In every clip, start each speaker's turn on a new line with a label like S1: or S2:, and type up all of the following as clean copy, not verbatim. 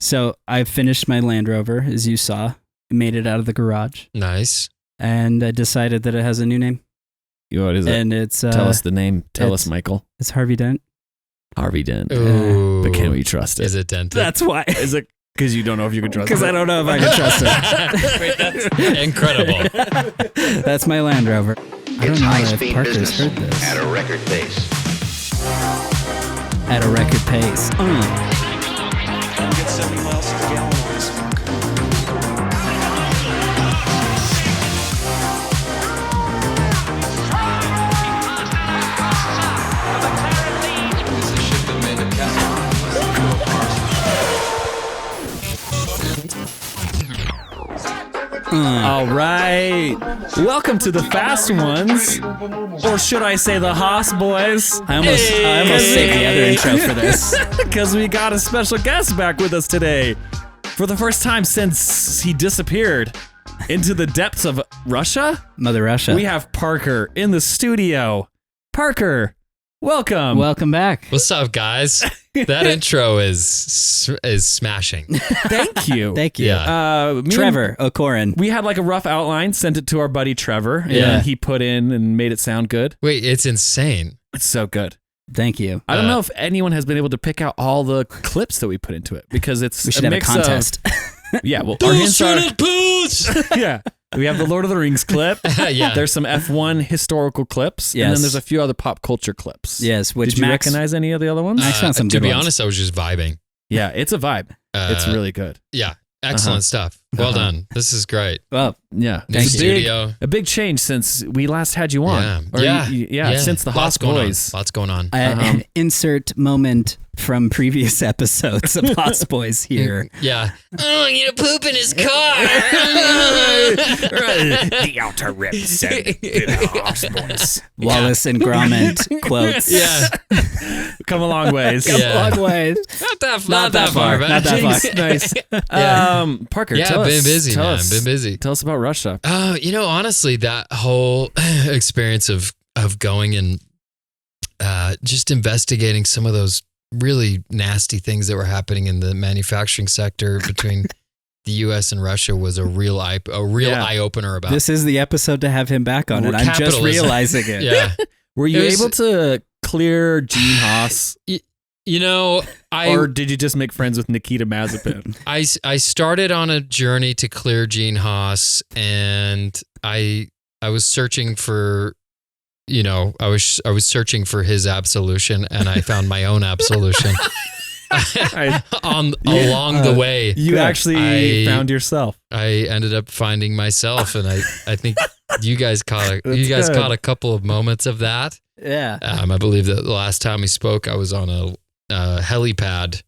S1: So I finished my Land Rover, as you saw. Made it out of the garage.
S2: Nice.
S1: And I decided that it has a new name.
S3: What is it?
S1: And it's...
S3: Tell us the name. Tell us, Michael.
S1: It's Harvey Dent.
S3: Harvey Dent.
S2: Ooh.
S3: But can we trust it?
S2: Is it dented?
S1: That's why.
S3: Is it because you don't know if you can trust it?
S1: Because I don't know if I can trust it.
S2: Wait, that's incredible.
S1: That's my Land Rover. I don't know if Parker's heard this.
S4: At a record pace.
S1: At a record pace.
S5: Get 70 miles per gallon on this one.
S3: All right. Welcome to the Fast Ones. Or should I say the Haas Boys?
S1: I almost saved the other intro for this.
S3: Because we got a special guest back with us today. For the first time since he disappeared into the depths of Russia,
S1: Mother Russia.
S3: we have Parker in the studio. Parker, welcome.
S1: Welcome back.
S2: What's up, guys? That intro is smashing.
S3: Thank you.
S1: Thank you.
S2: Yeah.
S1: Trevor O'Corin.
S3: We had like a rough outline, sent it to our buddy Trevor,
S1: Yeah.
S3: and he put in and made it sound good.
S2: Wait, it's insane.
S3: It's so good.
S1: Thank you.
S3: I don't know if anyone has been able to pick out all the clips that we put into it because it's
S1: We should
S3: a
S1: have a
S3: mix
S1: contest.
S3: Of, yeah, well, our hints are, yeah. We have the Lord of the Rings clip.
S2: Yeah.
S3: There's some F1 historical clips, and
S1: Yes.
S3: then there's a few other pop culture clips.
S1: Yes, which
S3: Did you
S1: Max
S3: recognize any of the other ones?
S1: Max found some
S2: to
S1: good
S2: be
S1: ones.
S2: honest, I was just vibing.
S3: Yeah, it's a vibe. It's really good.
S2: Yeah. Excellent stuff. Well done. This is great.
S1: Well,
S3: Yeah,
S2: New
S3: it's
S2: studio.
S3: a big change since we last had you on.
S2: Yeah.
S3: Or yeah, since the Haas
S2: Lots going on.
S3: Boys.
S2: Lots going on.
S1: insert moment from previous episodes of Haas Boys here.
S2: Yeah. Oh, I'm gonna poop in his car.
S4: The outer rim said the Haas Boys.
S1: Wallace and Gromit quotes.
S2: Yeah.
S3: Come a long ways.
S2: Yeah.
S1: Long way.
S2: Not that far, man.
S1: Not that far.
S3: Jinx, nice.
S2: Yeah.
S3: Parker,
S2: Yeah,
S3: tell
S2: been
S3: us,
S2: busy,
S3: tell
S2: man.
S3: us-
S2: Been busy.
S3: Tell us about Russia.
S2: Honestly, that whole experience of going and just investigating some of those really nasty things that were happening in the manufacturing sector between the U.S. and Russia was a real eye opener about.
S1: This is the episode to have him back on it. I'm just
S2: Capitalism.
S1: realizing it.
S2: Yeah,
S3: Were you
S2: It was-
S3: able to clear Gene Haas,
S2: I
S3: or did you just make friends with Nikita Mazepin?
S2: I started on a journey to clear Gene Haas, and I was searching for, I was searching for his absolution, and I found my own absolution along the way.
S3: You actually
S2: I-
S3: found yourself.
S2: I ended up finding myself, and I think you guys caught
S3: That's good.
S2: caught a couple of moments of that.
S1: Yeah.
S2: I believe that the last time we spoke, I was on a helipad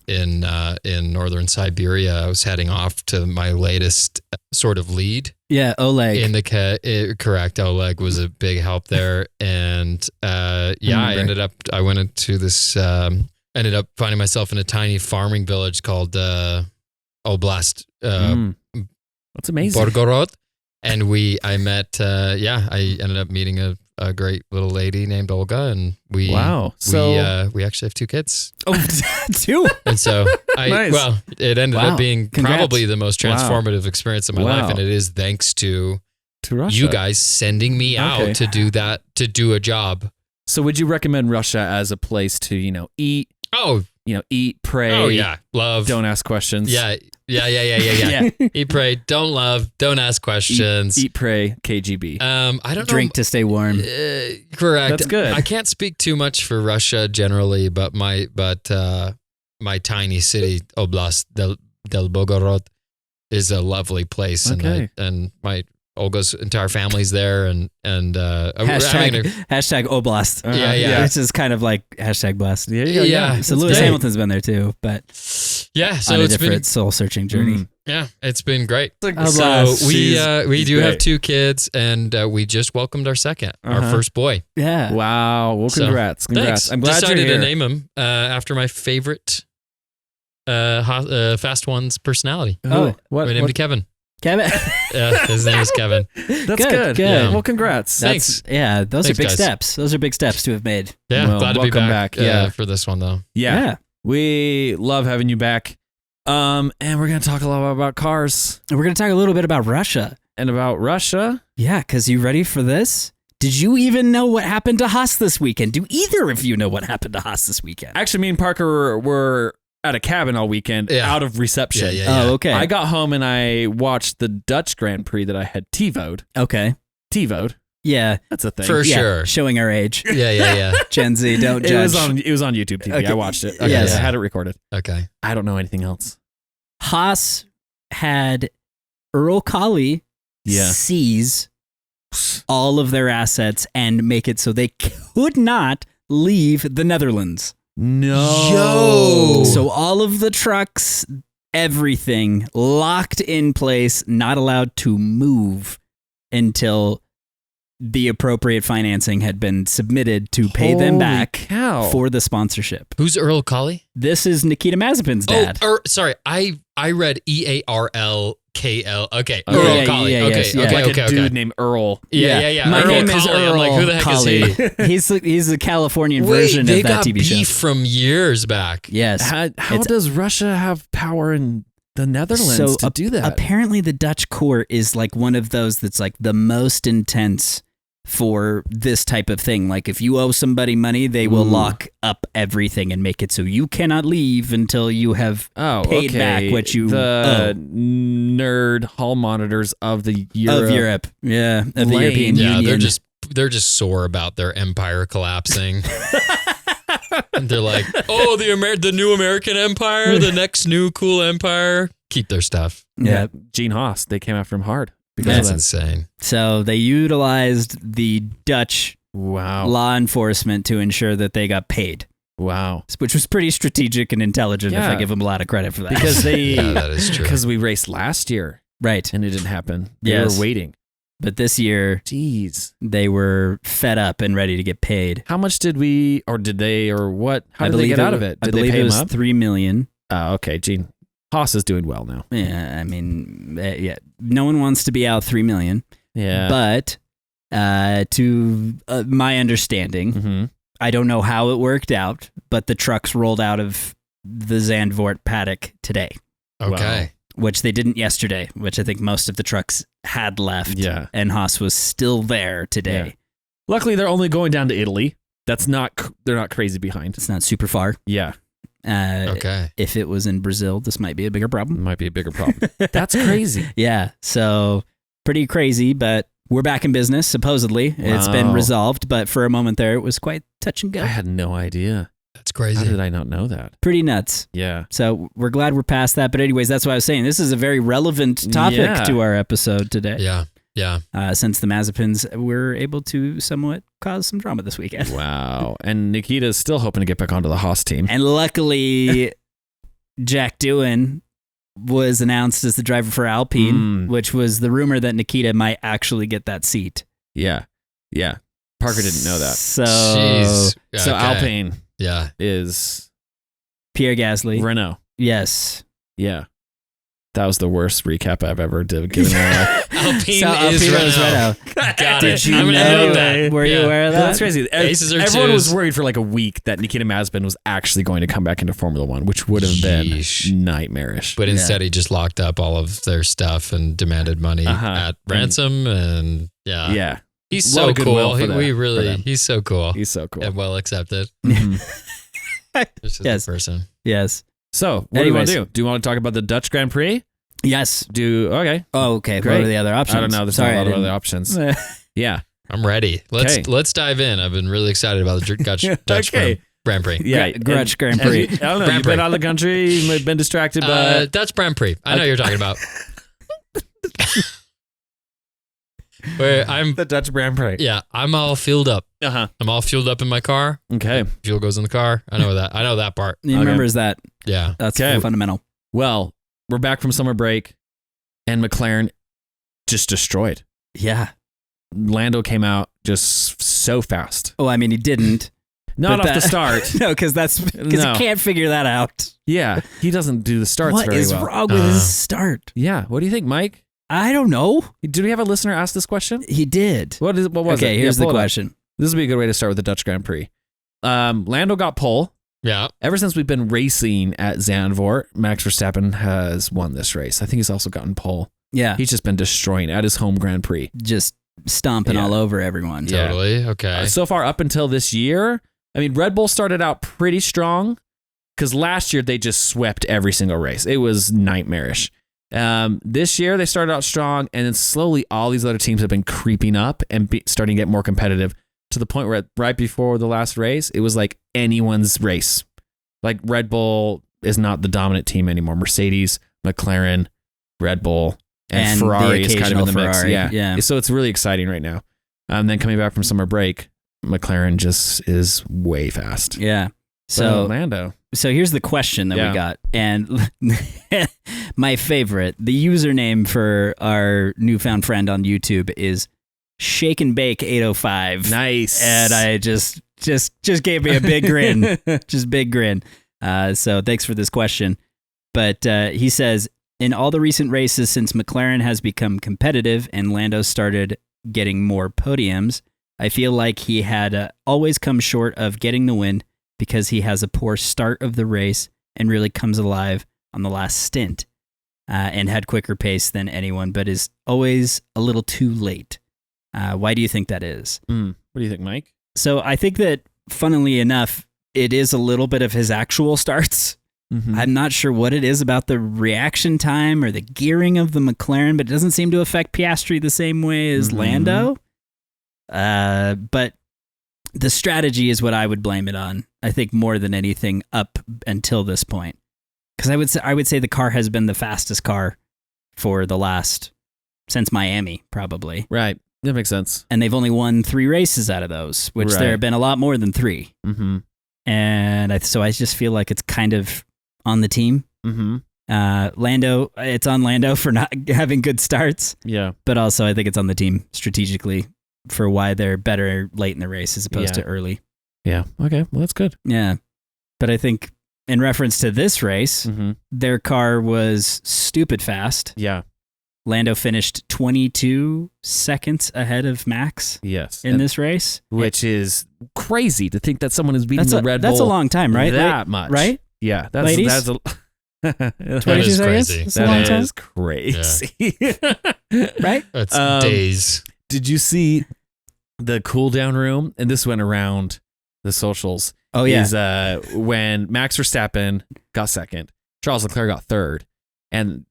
S2: in northern Siberia. I was heading off to my latest sort of lead.
S1: Yeah, Oleg.
S2: In the correct, Oleg was a big help there, and I went into this. Ended up finding myself in a tiny farming village called Oblast
S3: That's amazing.
S2: Borgorod, and I ended up meeting a great little lady named Olga, and we actually have 2 kids.
S1: Oh, two.
S2: And so
S3: Nice.
S2: it ended
S1: Wow.
S2: up being
S1: Congrats.
S2: probably the most transformative experience of my
S3: Wow.
S2: life, and it is thanks to
S3: Russia.
S2: you guys sending me
S3: Okay.
S2: out to do a job.
S3: So would you recommend Russia as a place to, eat, eat, pray?
S2: Oh yeah, love.
S3: Don't ask questions.
S2: Yeah.
S1: Yeah.
S2: Eat, pray, don't love, don't ask questions.
S3: Eat, pray, KGB.
S2: I don't
S1: Drink to stay warm.
S2: correct.
S3: That's good.
S2: I can't speak too much for Russia generally, but my tiny city Oblast del Bogorod is a lovely place,
S3: Okay.
S2: and my Olga's entire family's there, and
S1: Hashtag Oblast.
S2: Yeah.
S1: Which is kind of like hashtag blast.
S2: Yeah.
S1: So
S2: It's
S1: Lewis
S2: great.
S1: Hamilton's been there too, but
S2: yeah. So
S1: on a
S2: it's been
S1: different soul searching journey.
S2: it's been great.
S1: Oblast.
S2: So we
S3: She's
S2: do have
S3: great.
S2: 2 kids, and we just welcomed our second, our first boy.
S1: Yeah.
S3: Wow. Well,
S2: So,
S3: congrats.
S2: Thanks.
S3: I'm glad
S2: Decided
S3: you're here.
S2: to name him after my favorite Fast Ones personality.
S3: Oh, what?
S2: We named him Kevin.
S1: Kevin.
S2: His name is Kevin.
S3: That's
S1: Good.
S3: good.
S2: Yeah.
S3: Well, congrats.
S2: Thanks.
S1: Those
S2: Thanks,
S1: are big
S2: guys.
S1: steps. Those are big steps to have made.
S2: Yeah,
S3: Well,
S2: glad to be
S3: welcome
S2: back.
S3: back. Yeah.
S2: For this one though.
S3: Yeah. We love having you back. And we're going to talk a lot about cars
S1: And we're going to talk a little bit about Russia.
S3: and about Russia.
S1: Yeah, because you ready for this? Did you even know what happened to Haas this weekend? Do either of you know what happened to Haas this weekend?
S3: Actually, me and Parker were at a cabin all weekend out of reception.
S1: Oh, okay.
S3: I got home and I watched the Dutch Grand Prix that I had TiVo'd.
S1: Okay.
S3: TiVo'd.
S1: Yeah.
S3: That's a thing.
S2: For sure.
S1: Showing our age.
S2: Yeah.
S1: Gen Z, don't judge.
S3: It was on YouTube TV.
S1: Okay.
S3: I watched it. Okay,
S1: Yes.
S3: I had it recorded.
S2: Okay.
S3: I don't know anything else.
S1: Haas had Earl Colley seize all of their assets and make it so they could not leave the Netherlands.
S3: No.
S2: Yo.
S1: So all of the trucks, everything locked in place, not allowed to move until the appropriate financing had been submitted to pay them
S3: Holy
S1: back
S3: cow.
S1: for the sponsorship.
S2: Who's Earl Colley?
S1: This is Nikita Mazepin's dad.
S2: Oh, sorry. I read EARLKL. Okay.
S1: Yeah,
S2: Earl
S1: yeah,
S2: Colley.
S1: yeah,
S2: Okay.
S1: yes, yeah.
S2: Okay.
S3: Like
S2: Okay.
S3: a dude
S2: Okay.
S3: named Earl.
S2: Yeah.
S1: My
S2: Earl
S1: name is
S2: Colley.
S1: Earl
S2: I'm like, who the heck
S1: Colley.
S2: is he?
S1: He's the Californian
S2: Wait,
S1: version
S2: they
S1: of that
S2: got
S1: TV
S2: beef
S1: show.
S2: from years back.
S1: Yes.
S3: How
S1: It's-
S3: does Russia have power in the Netherlands to do that?
S1: Apparently the Dutch court is like one of those that's like the most intense for this type of thing. Like if you owe somebody money, they will lock up everything and make it so you cannot leave until you have paid back what you
S3: the
S1: owe.
S3: nerd hall monitors of the Europe.
S1: Of Europe. Yeah. Of the
S3: Lame.
S1: European
S2: Yeah,
S1: Union.
S2: they're just sore about their empire collapsing. And they're like, oh, the new American empire, the next new cool empire. Keep their stuff.
S1: Yeah.
S3: Gene Haas, they came after him hard.
S2: That's
S3: of that.
S2: insane.
S1: So they utilized the Dutch
S3: Wow.
S1: law enforcement to ensure that they got paid,
S3: Wow.
S1: which was pretty strategic and intelligent if
S3: Yeah.
S1: I give them a lot of credit for that.
S3: Because they
S2: Yeah, that is true.
S3: because we raced last year
S1: right.
S3: and it didn't happen. They
S1: Yes.
S3: were waiting.
S1: But this year
S3: Jeez.
S1: they were fed up and ready to get paid.
S3: How much did we or did they or what? How did they get out of it?
S1: I
S3: Did they
S1: believe
S3: pay
S1: it
S3: him
S1: was
S3: up?
S1: $3 million.
S3: Oh, okay. Gene Haas is doing well now.
S1: Yeah, I mean, yeah, no one wants to be out $3 million.
S3: Yeah.
S1: But to my understanding,
S3: Mm-hmm.
S1: I don't know how it worked out, but the trucks rolled out of the Zandvoort paddock today,
S2: Okay.
S1: which they didn't yesterday, which I think most of the trucks had left.
S3: Yeah.
S1: And Haas was still there today.
S3: Yeah. Luckily, they're only going down to Italy. They're not crazy behind.
S1: It's not super far.
S3: Yeah.
S2: Okay.
S1: If it was in Brazil, this might be a bigger
S3: It
S1: problem.
S3: might be a bigger problem. That's crazy.
S1: Yeah, so pretty crazy, but we're back in business, supposedly. It's been
S3: Wow.
S1: resolved, but for a moment there, it was quite touch and go.
S3: I had no idea.
S2: That's
S3: How
S2: crazy.
S3: did I not know that?
S1: Pretty nuts.
S3: Yeah.
S1: So we're glad we're past that. But anyways, that's what I was saying. This is a very relevant topic
S3: Yeah.
S1: to our episode today.
S2: Yeah.
S1: Since the Mazepins were able to somewhat cause some drama this weekend.
S3: Wow. And Nikita's still hoping to get back onto the Haas team.
S1: And luckily, Jack Doohan was announced as the driver for Alpine, which was the rumor that Nikita might actually get that seat.
S3: Yeah. Yeah. Parker didn't know that.
S1: So,
S2: Jeez.
S3: So
S2: Okay.
S3: Alpine
S2: Yeah.
S3: is
S1: Pierre Gasly.
S3: Renault.
S1: Yes.
S3: Yeah. That was the worst recap I've ever given in my life.
S2: Alpine
S1: So
S2: is
S1: Alpine is
S2: Renault.
S1: Renault.
S2: Got
S1: Did
S2: it.
S1: you
S2: I'm gonna
S1: know
S2: note that.
S1: Were you
S2: Yeah.
S1: aware of that?
S3: That's crazy.
S2: Aces or
S3: Everyone was
S2: twos.
S3: worried for like a week that Nikita Mazepin was actually going to come back into Formula One, which would have been
S2: Yeesh.
S3: nightmarish.
S2: But instead, he just locked up all of their stuff and demanded money
S3: Uh-huh.
S2: at ransom. And yeah.
S3: Yeah.
S2: He's
S3: A lot
S2: so
S3: of goodwill
S2: cool.
S3: for that- for them.
S2: He's so cool.
S3: He's so cool.
S2: And well accepted.
S3: Mhm.
S2: Just as
S1: Yes.
S2: a person.
S1: Yes.
S3: So, what do you want
S1: Anyways.
S3: to do? Do you want to talk about the Dutch Grand Prix?
S1: Yes.
S3: Okay.
S1: Oh, okay.
S3: Great.
S1: What are the other options?
S3: I don't know. There's
S1: Sorry,
S3: not a lot
S1: I
S3: of other
S1: didn't-
S3: options. Yeah.
S2: I'm ready.
S3: Okay.
S2: Let's dive in. I've been really excited about the Dutch
S3: Okay.
S2: Grand Prix.
S3: Yeah.
S1: Grudge Grand
S3: and
S1: Prix.
S3: I don't know.
S2: Grand
S3: You've
S2: Prix.
S3: been out of the country. You've been distracted by.
S2: Dutch Grand Prix. I know you're talking about. Where I'm
S3: the Dutch Grand Prix.
S2: yeah, I'm all fueled up.
S3: Uh huh.
S2: I'm all fueled up in my car.
S3: Okay.
S2: Fuel goes in the car. I know that. I know that part.
S1: You remember is that
S2: Yeah.
S1: that's
S3: Okay.
S1: fundamental.
S3: Well, we're back from summer break, and McLaren just destroyed.
S1: Yeah.
S3: Lando came out just so fast.
S1: Oh, I mean, he didn't.
S3: Not
S1: But
S3: off the
S1: that-
S3: start.
S1: No, because you
S3: No.
S1: can't figure that out.
S3: Yeah, he doesn't do the starts
S1: What
S3: very
S1: is
S3: well.
S1: wrong with his start?
S3: Yeah, what do you think, Mike?
S1: I don't know.
S3: Did we have a listener ask this question?
S1: He did.
S3: What was it?
S1: Okay, here's
S3: Yeah,
S1: the
S3: pull it up.
S1: question.
S3: This would be a good way to start with the Dutch Grand Prix. Lando got pole,
S2: Yeah.
S6: Ever since we've been racing at Zandvoort, Max Verstappen has won this race. I think he's also gotten pole.
S1: Yeah.
S6: He's just been destroying at his home Grand Prix.
S1: Just stomping all over everyone.
S6: Yeah.
S2: Totally. Okay.
S6: So far up until this year, I mean, Red Bull started out pretty strong because last year they just swept every single race. It was nightmarish. This year they started out strong, and then slowly all these other teams have been creeping up and starting to get more competitive to the point where right before the last race, it was like anyone's race. Like Red Bull is not the dominant team anymore. Mercedes, McLaren, Red Bull, and Ferrari is kind of in the mix. Yeah. So it's really exciting right now. Then coming back from summer break, McLaren just is way fast.
S1: Yeah. So
S6: Lando.
S1: So here's the question that we got. And my favorite, the username for our newfound friend on YouTube is Shake and Bake 805.
S6: Nice.
S1: And I just gave me a big grin. Just big grin. So thanks for this question. But he says, in all the recent races since McLaren has become competitive and Lando started getting more podiums, I feel like he had always come short of getting the win because he has a poor start of the race and really comes alive on the last stint and had quicker pace than anyone, but is always a little too late. Why do you think that is?
S6: What do you think, Mike?
S1: So I think that, funnily enough, it is a little bit of his actual starts.
S6: Mm-hmm.
S1: I'm not sure what it is about the reaction time or the gearing of the McLaren, but it doesn't seem to affect Piastri the same way as Lando. But the strategy is what I would blame it on. I think more than anything up until this point, because I would say the car has been the fastest car for the last since Miami, probably.
S6: Right. That makes sense.
S1: And they've only won 3 races out of those, which there have been a lot more than 3.
S6: Mm-hmm.
S1: And so I just feel like it's kind of on the team.
S6: Mm-hmm.
S1: Lando, it's on Lando for not having good starts.
S6: Yeah.
S1: But also I think it's on the team strategically for why they're better late in the race as opposed to early.
S6: Yeah. Okay. Well, that's good.
S1: Yeah. But I think in reference to this race, their car was stupid fast.
S6: Yeah.
S1: Lando finished 22 seconds ahead of Max in this race.
S6: Which is crazy to think that someone is beating the Red Bull.
S1: That's a long time, right?
S6: That much.
S1: Right?
S6: Yeah.
S1: Ladies?
S6: That's a
S1: 22
S2: is
S1: seconds?
S2: crazy.
S1: That's a long time.
S6: is crazy.
S1: Right?
S2: That's days.
S6: Did you see the cool down room? And this went around the socials.
S1: Oh, yeah.
S6: Is when Max Verstappen got second, Charles Leclerc got third, and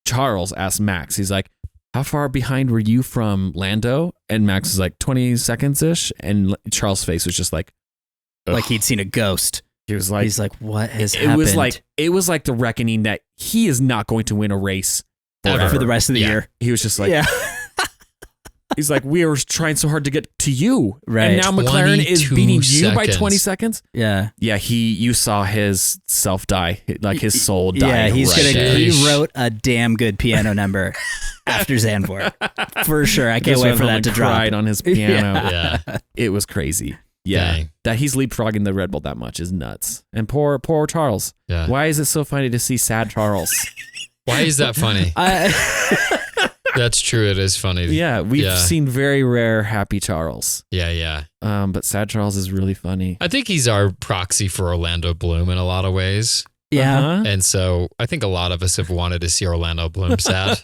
S6: Charles asked Max, he's like, how far behind were you from Lando? And Max was like 20 seconds ish. And Charles' face was just like
S1: he'd seen a ghost.
S6: He's like,
S1: what has happened?
S6: It was like the reckoning that he is not going to win a race
S1: for the rest of the year.
S6: He was just like, he's like, we were trying so hard to get to you.
S1: Right.
S6: And now McLaren is beating you by 20 seconds.
S1: Yeah.
S6: Yeah. You saw his self die, like his soul die.
S1: Yeah. He
S2: there.
S1: wrote a damn good piano number after Zandvoort. For sure. I can't wait for that to drop.
S6: Cried on his piano.
S2: Yeah.
S6: It was crazy. Yeah.
S2: Dang.
S6: That he's leapfrogging the Red Bull that much is nuts. And poor Charles.
S2: Yeah.
S6: Why is it so funny to see sad Charles?
S2: Why is that funny? That's true. It is funny.
S6: Yeah, we've seen very rare happy Charles.
S2: Yeah.
S6: But sad Charles is really funny.
S2: I think he's our proxy for Orlando Bloom in a lot of ways.
S1: Yeah.
S2: And so I think a lot of us have wanted to see Orlando Bloom sad.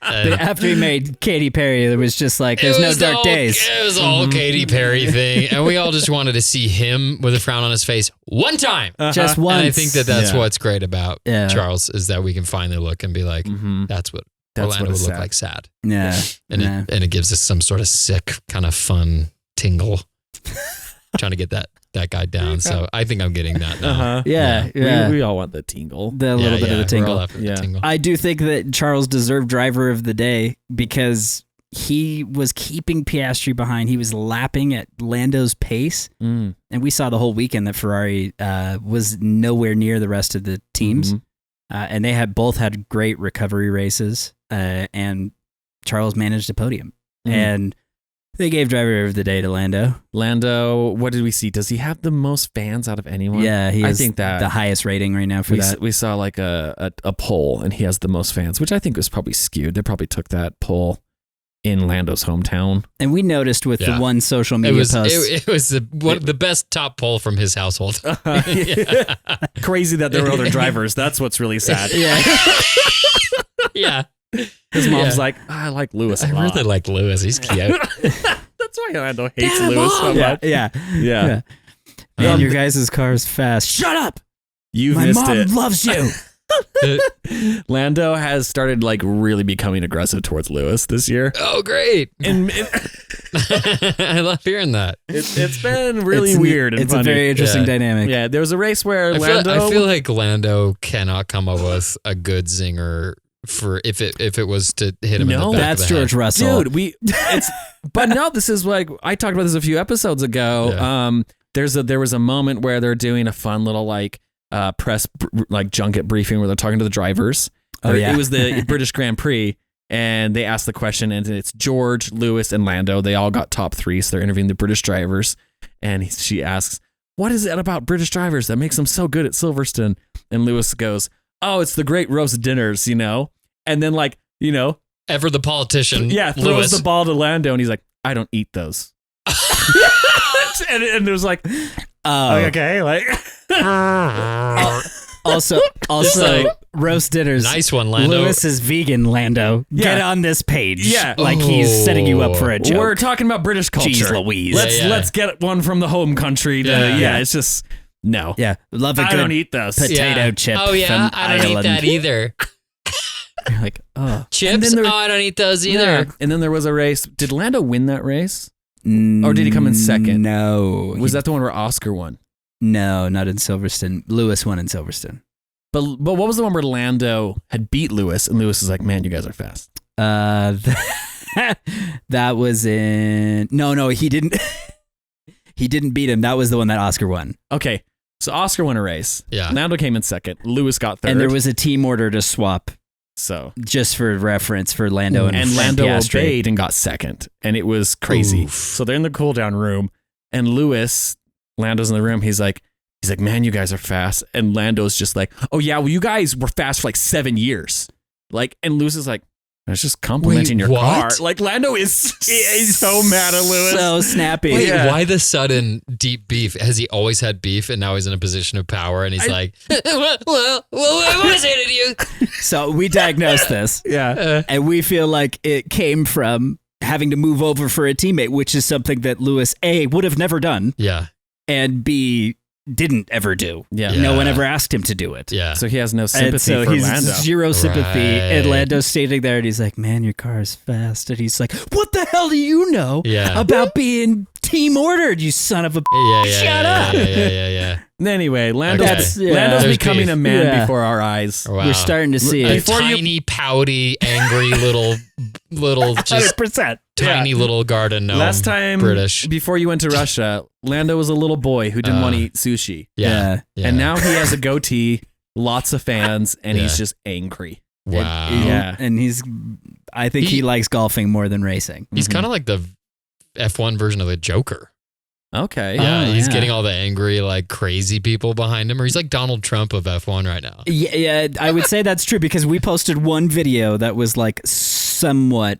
S1: After he made Katy Perry, there was just like, there's no dark days.
S2: It was all Katy Perry thing. And we all just wanted to see him with a frown on his face one time.
S1: Just once.
S2: And I think that's what's great about Charles is that we can finally look and be like, that's what Orlando would look like sad.
S1: Yeah.
S2: And it gives us some sort of sick, kind of fun tingle. Trying to get that guy down. So I think I'm getting that now.
S1: Yeah.
S6: We all want the tingle.
S1: The little bit of the tingle.
S2: We're all after the tingle.
S1: I do think that Charles deserved driver of the day because he was keeping Piastri behind. He was lapping at Lando's pace. And we saw the whole weekend that Ferrari was nowhere near the rest of the teams. And they both had great recovery races. And Charles managed a podium. And they gave driver of the day to Lando.
S6: Lando, what did we see? Does he have the most fans out of anyone?
S1: Yeah, he has
S6: I think that
S1: the highest rating right now for that.
S6: We saw like a poll, and he has the most fans, which I think was probably skewed. They probably took that poll in Lando's hometown.
S1: And we noticed with
S2: Yeah.
S1: the one social
S2: It
S1: media
S2: was
S1: post.
S2: it was the best top poll from his household.
S6: Crazy that there were other drivers. That's what's really sad.
S1: yeah.
S2: Yeah.
S6: His mom's
S2: Yeah.
S6: like, I like Lewis a
S2: I
S6: lot.
S2: really like Lewis. He's cute.
S6: That's why Lando hates Lewis so
S1: yeah,
S6: much.
S1: yeah.
S6: Yeah.
S1: Man, your guys' car's fast. Shut up!
S6: You've
S1: My
S6: missed
S1: mom
S6: it.
S1: loves you.
S6: Lando has started like really becoming aggressive towards Lewis this year.
S2: Oh, great.
S6: And
S2: I love hearing that.
S6: it's been really
S1: It's
S6: weird and
S1: It's
S6: funny.
S1: a very interesting
S2: Yeah.
S1: dynamic.
S6: Yeah, there was a race where
S2: I
S6: Lando
S2: feel like Lando cannot come up with a good zinger for if it was to hit him in
S6: No,
S2: the back
S1: That's
S2: of the
S1: George
S2: head.
S1: Russell.
S6: dude, but no, this is like I talked about this a few episodes ago.
S2: Yeah.
S6: There was a moment where they're doing a fun little like press like junket briefing where they're talking to the drivers.
S1: Oh, yeah.
S6: It was the British Grand Prix, and they asked the question, and it's George, Lewis, and Lando. They all got top 3, so they're interviewing the British drivers. And she asks, "What is it about British drivers that makes them so good at Silverstone?" And Lewis goes, "Oh, it's the great roast dinners, you know." And then
S2: Ever the politician.
S6: yeah, throws
S2: Lewis.
S6: the ball to Lando, and he's like, "I don't eat those." and it was like,
S1: Oh.
S6: okay, like
S1: Also,
S2: like,
S1: roast dinners.
S2: Nice one, Lando.
S1: Lewis is vegan, Lando.
S6: Yeah.
S1: Get on this page.
S6: Yeah.
S1: Like he's setting you up for a joke.
S6: we're talking about British culture.
S1: Jeez Louise.
S6: Let's get one from the home country.
S2: Yeah.
S6: It's just no.
S1: Yeah. Love a
S6: I
S1: good
S6: don't eat those.
S1: potato chip.
S2: Oh yeah,
S1: from
S2: I don't
S1: Ireland.
S2: eat that either.
S1: You're like, oh.
S2: Chips?
S6: then there-
S2: I don't eat those either.
S6: Yeah. And then there was a race. Did Lando win that race? Or did he come in second?
S1: No.
S6: Was that the one where Oscar won?
S1: No, not in Silverstone. Lewis won in Silverstone.
S6: But what was the one where Lando had beat Lewis, and Lewis is like, "Man, you guys are fast."
S1: That was in. No, he didn't. He didn't beat him. That was the one that Oscar won.
S6: Okay, so Oscar won a race.
S2: Yeah.
S6: Lando came in second. Lewis got third.
S1: And there was a team order to swap,
S6: so
S1: just for reference, for Lando and
S6: Lando
S1: Piastri.
S6: obeyed and got second, and it was crazy.
S2: Oof.
S6: So they're in the cool down room, and Lando's in the room. He's like, "Man, you guys are fast." And Lando's just like, "Oh yeah, well you guys were fast for like 7 years." Like, and Lewis is like, "I was just complimenting
S2: Wait,
S6: your
S2: what?
S6: car." Like Lando is so mad at Lewis.
S1: So snappy.
S2: Wait,
S6: Yeah.
S2: why the sudden deep beef? Has he always had beef and now he's in a position of power and he's like, well, what was it to you?
S1: So we diagnosed this,
S6: Yeah.
S1: and we feel like it came from having to move over for a teammate, which is something that Lewis A would have never done,
S2: Yeah,
S1: and B didn't ever do.
S6: Yeah.
S1: No one
S2: Yeah.
S1: ever asked him to do it.
S2: yeah.
S6: So he has no
S1: And
S6: sympathy
S1: so
S6: for
S1: he's
S6: Lando.
S1: zero sympathy. And
S2: Right.
S1: Lando's standing there and he's like, "Man, your car is fast." And he's like, "What the hell do you know
S2: Yeah.
S1: about being team ordered, you son of a
S2: yeah,
S1: Shut up.
S2: Yeah.
S6: Anyway, Lando's,
S2: Okay.
S1: That's- yeah.
S6: Lando's
S2: There's
S6: becoming
S2: beef.
S6: a man
S1: Yeah.
S6: before our eyes.
S2: Wow.
S1: We're starting to see
S2: a
S1: it.
S2: tiny, pouty, angry little, just
S1: 100%.
S2: tiny little garden gnome.
S6: Last time,
S2: British.
S6: before you went to Russia, Lando was a little boy who didn't want to eat sushi.
S2: Yeah.
S6: And now he has a goatee, lots of fans, and he's
S2: Yeah.
S6: just angry.
S2: wow.
S6: Yeah.
S1: And I think he
S2: He-
S1: likes golfing more than racing.
S2: He's kind of like the F1 version of the Joker.
S6: Okay.
S2: Yeah,
S1: Oh,
S2: he's
S1: yeah.
S2: getting all the angry, like crazy people behind him, or he's like Donald Trump of F1 right now.
S1: Yeah, I would say that's true because we posted one video that was like somewhat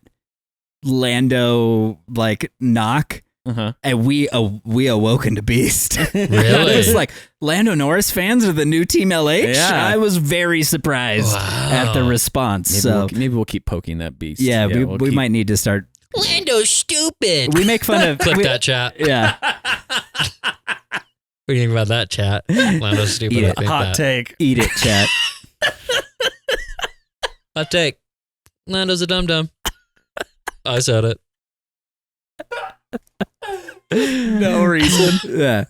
S1: Lando like knock,
S6: Uh-huh.
S1: and we awoken to beast.
S2: Really?
S1: It's like Lando Norris fans are the new Team LH.
S6: Yeah.
S1: I was very surprised at the
S2: Wow.
S1: response.
S6: Maybe we'll keep poking that beast.
S1: yeah, we
S6: we'll keep-
S1: might need to start.
S2: Lando's stupid.
S1: We make fun of
S2: Clip that chat.
S1: Yeah,
S2: What do you think about that chat? Lando's stupid.
S1: Eat
S2: I
S1: it.
S2: think
S6: Hot
S2: that.
S6: take.
S1: eat it, chat.
S2: Hot take. Lando's a dum dum. I said it.
S6: No reason.
S1: Yeah.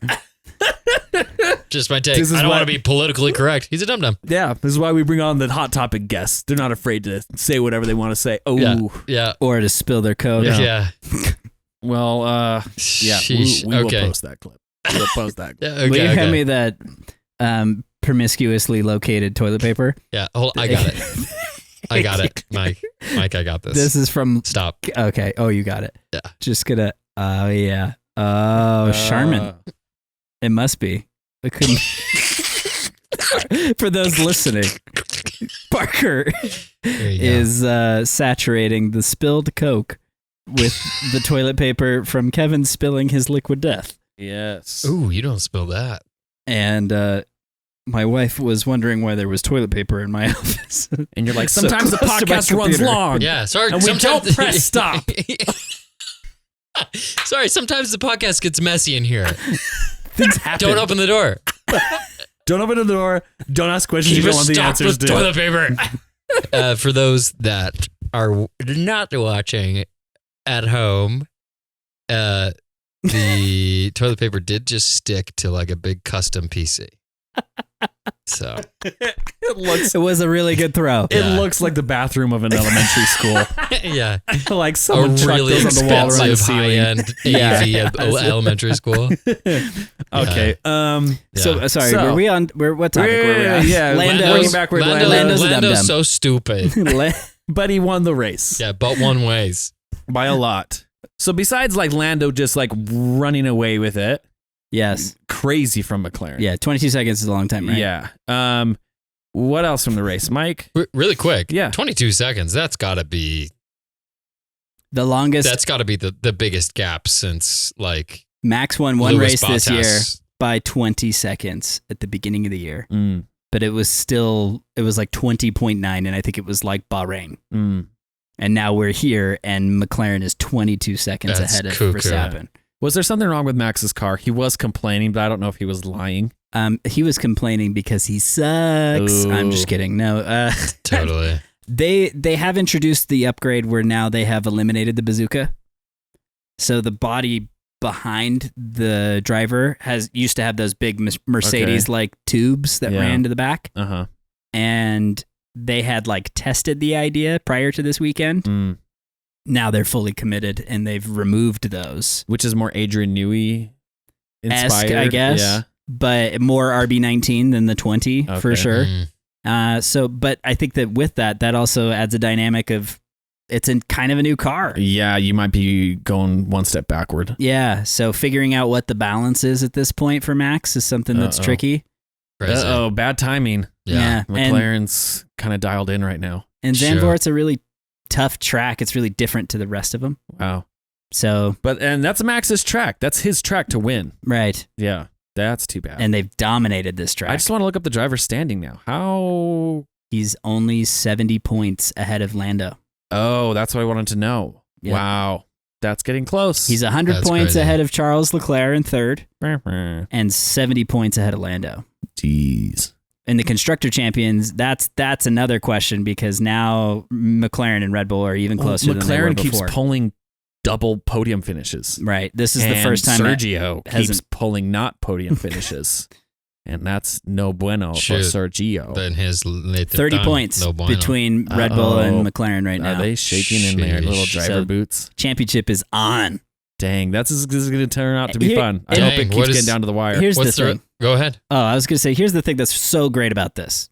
S2: Just my take.
S6: This is
S2: I don't
S6: why-
S2: want to be politically correct. He's a dum dum.
S6: Yeah, this is why we bring on the hot topic guests. They're not afraid to say whatever they want to say. Oh,
S2: Yeah. Yeah.
S1: Or to spill their coke.
S2: Yeah.
S6: well, yeah,
S2: Sheesh.
S6: we will
S2: Okay.
S6: post that clip. We'll post that.
S2: Yeah.
S1: Will you
S2: Okay.
S1: hand me
S2: Okay.
S1: that promiscuously located toilet paper?
S2: Yeah. Hold. I got it. I got it, Mike. Mike, I got this.
S1: This is from.
S2: Stop.
S1: Okay. Oh, you got it.
S2: Yeah.
S1: Just gonna. Oh yeah. Oh, Charmin. It must be. It couldn't. For those listening, Parker
S2: There you go.
S1: is saturating the spilled Coke with the toilet paper from Kevin spilling his liquid death.
S6: Yes.
S2: Ooh, you don't spill that.
S1: And my wife was wondering why there was toilet paper in my office.
S6: And you're like,
S1: So
S6: sometimes the
S1: close to my
S6: podcast runs
S1: computer.
S6: long.
S2: Yeah, sorry.
S6: And we
S2: sometimes-
S6: don't press stop.
S2: Sorry, sometimes the podcast gets messy in here.
S6: Things happen.
S2: Don't open the door.
S6: Don't open the door. Don't ask questions
S2: Keep
S6: you
S2: it
S6: don't want the
S2: stocked
S6: answers
S2: with
S6: to.
S2: toilet paper. For those that are not watching at home, the toilet paper did just stick to like a big custom PC. So
S1: It was a really good throw.
S6: It
S2: Yeah.
S6: looks like the bathroom of an elementary school.
S2: yeah,
S6: Like
S2: a
S6: someone chucked
S2: really
S6: those on the wall around the
S2: expensive
S6: ceiling.
S2: high-end AV elementary school.
S6: Okay.
S1: So sorry,
S6: So-
S1: were we on? What topic were we on?
S6: Yeah,
S1: Lando.
S6: working backward.
S1: Lando's a dum-dum.
S2: so stupid.
S6: But he won the race
S2: Yeah, but one ways.
S6: by a lot. So besides like Lando just like running away with it,
S1: Yes.
S6: crazy from McLaren.
S1: Yeah. 22 seconds is a long time, right?
S6: Yeah. What else from the race, Mike?
S2: Really quick.
S6: Yeah.
S2: 22 seconds. That's got to be
S1: The longest.
S2: the biggest gap since like
S1: Max won one
S2: Lewis
S1: race this year
S2: Bottas.
S1: by 20 seconds at the beginning of the year,
S6: Mm,
S1: but it was like 20.9, and I think it was like Bahrain.
S6: mm.
S1: And now we're here, and McLaren is 22 seconds
S2: That's
S1: ahead of
S2: cuckoo.
S1: Verstappen.
S6: Was there something wrong with Max's car? He was complaining, but I don't know if he was lying.
S1: He was complaining because he sucks.
S6: Ooh.
S1: I'm just kidding. No,
S2: Totally.
S1: they have introduced the upgrade where now they have eliminated the bazooka. So the body behind the driver used to have those big Mercedes like tubes that
S6: Yeah.
S1: ran to the back,
S6: Uh-huh.
S1: and they had like tested the idea prior to this weekend.
S6: Mm.
S1: Now they're fully committed and they've removed those.
S6: Which is more Adrian Newey inspired,
S1: I guess.
S6: Yeah.
S1: But more RB19 than the 20 for
S6: Okay.
S1: sure.
S2: Mm.
S1: But I think that with that also adds a dynamic of it's in kind of a new car.
S6: Yeah, you might be going one step backward.
S1: Yeah. So figuring out what the balance is at this point for Max is something that's
S6: Uh-oh.
S1: tricky.
S2: Crazy.
S6: Uh-oh, bad timing.
S2: Yeah.
S1: And,
S6: McLaren's kind of dialed in right now.
S1: and
S2: Sure.
S1: Zandvoort's a really tough track. It's really different to the rest of them.
S6: Wow.
S1: So,
S6: And that's Max's track. That's his track to win.
S1: right.
S6: Yeah, that's too bad.
S1: And they've dominated this track.
S6: I just want to look up the driver's standing now. How?
S1: He's only 70 points ahead of Lando.
S6: Oh, that's what I wanted to know.
S1: Yeah.
S6: Wow. That's getting close.
S1: He's 100
S2: That's
S1: points
S2: crazy.
S1: ahead of Charles Leclerc in third and 70 points ahead of Lando.
S6: Jeez.
S1: In the constructor champions, that's another question because now McLaren and Red Bull are even closer than they were
S6: McLaren keeps
S1: before.
S6: pulling double podium finishes.
S1: Right. This is the
S6: And
S1: first time
S6: Sergio keeps
S1: hasn't-
S6: pulling not podium finishes. And that's no bueno
S2: Shoot.
S6: for Sergio.
S2: Then his
S1: 30 popoints
S2: no bueno.
S1: between Red Bull and McLaren right now.
S6: Are they shaking in their little
S2: Sheesh.
S6: driver
S1: So-
S6: boots?
S1: Championship is on.
S6: Dang, this is going to turn out to be
S1: Here-
S6: fun. I
S1: Dang,
S6: hope it keeps
S2: what is-
S6: getting down to the wire.
S1: Here's
S2: What's
S1: the thing.
S2: Go ahead.
S1: Oh, I was going to say, here's the thing that's so great about this.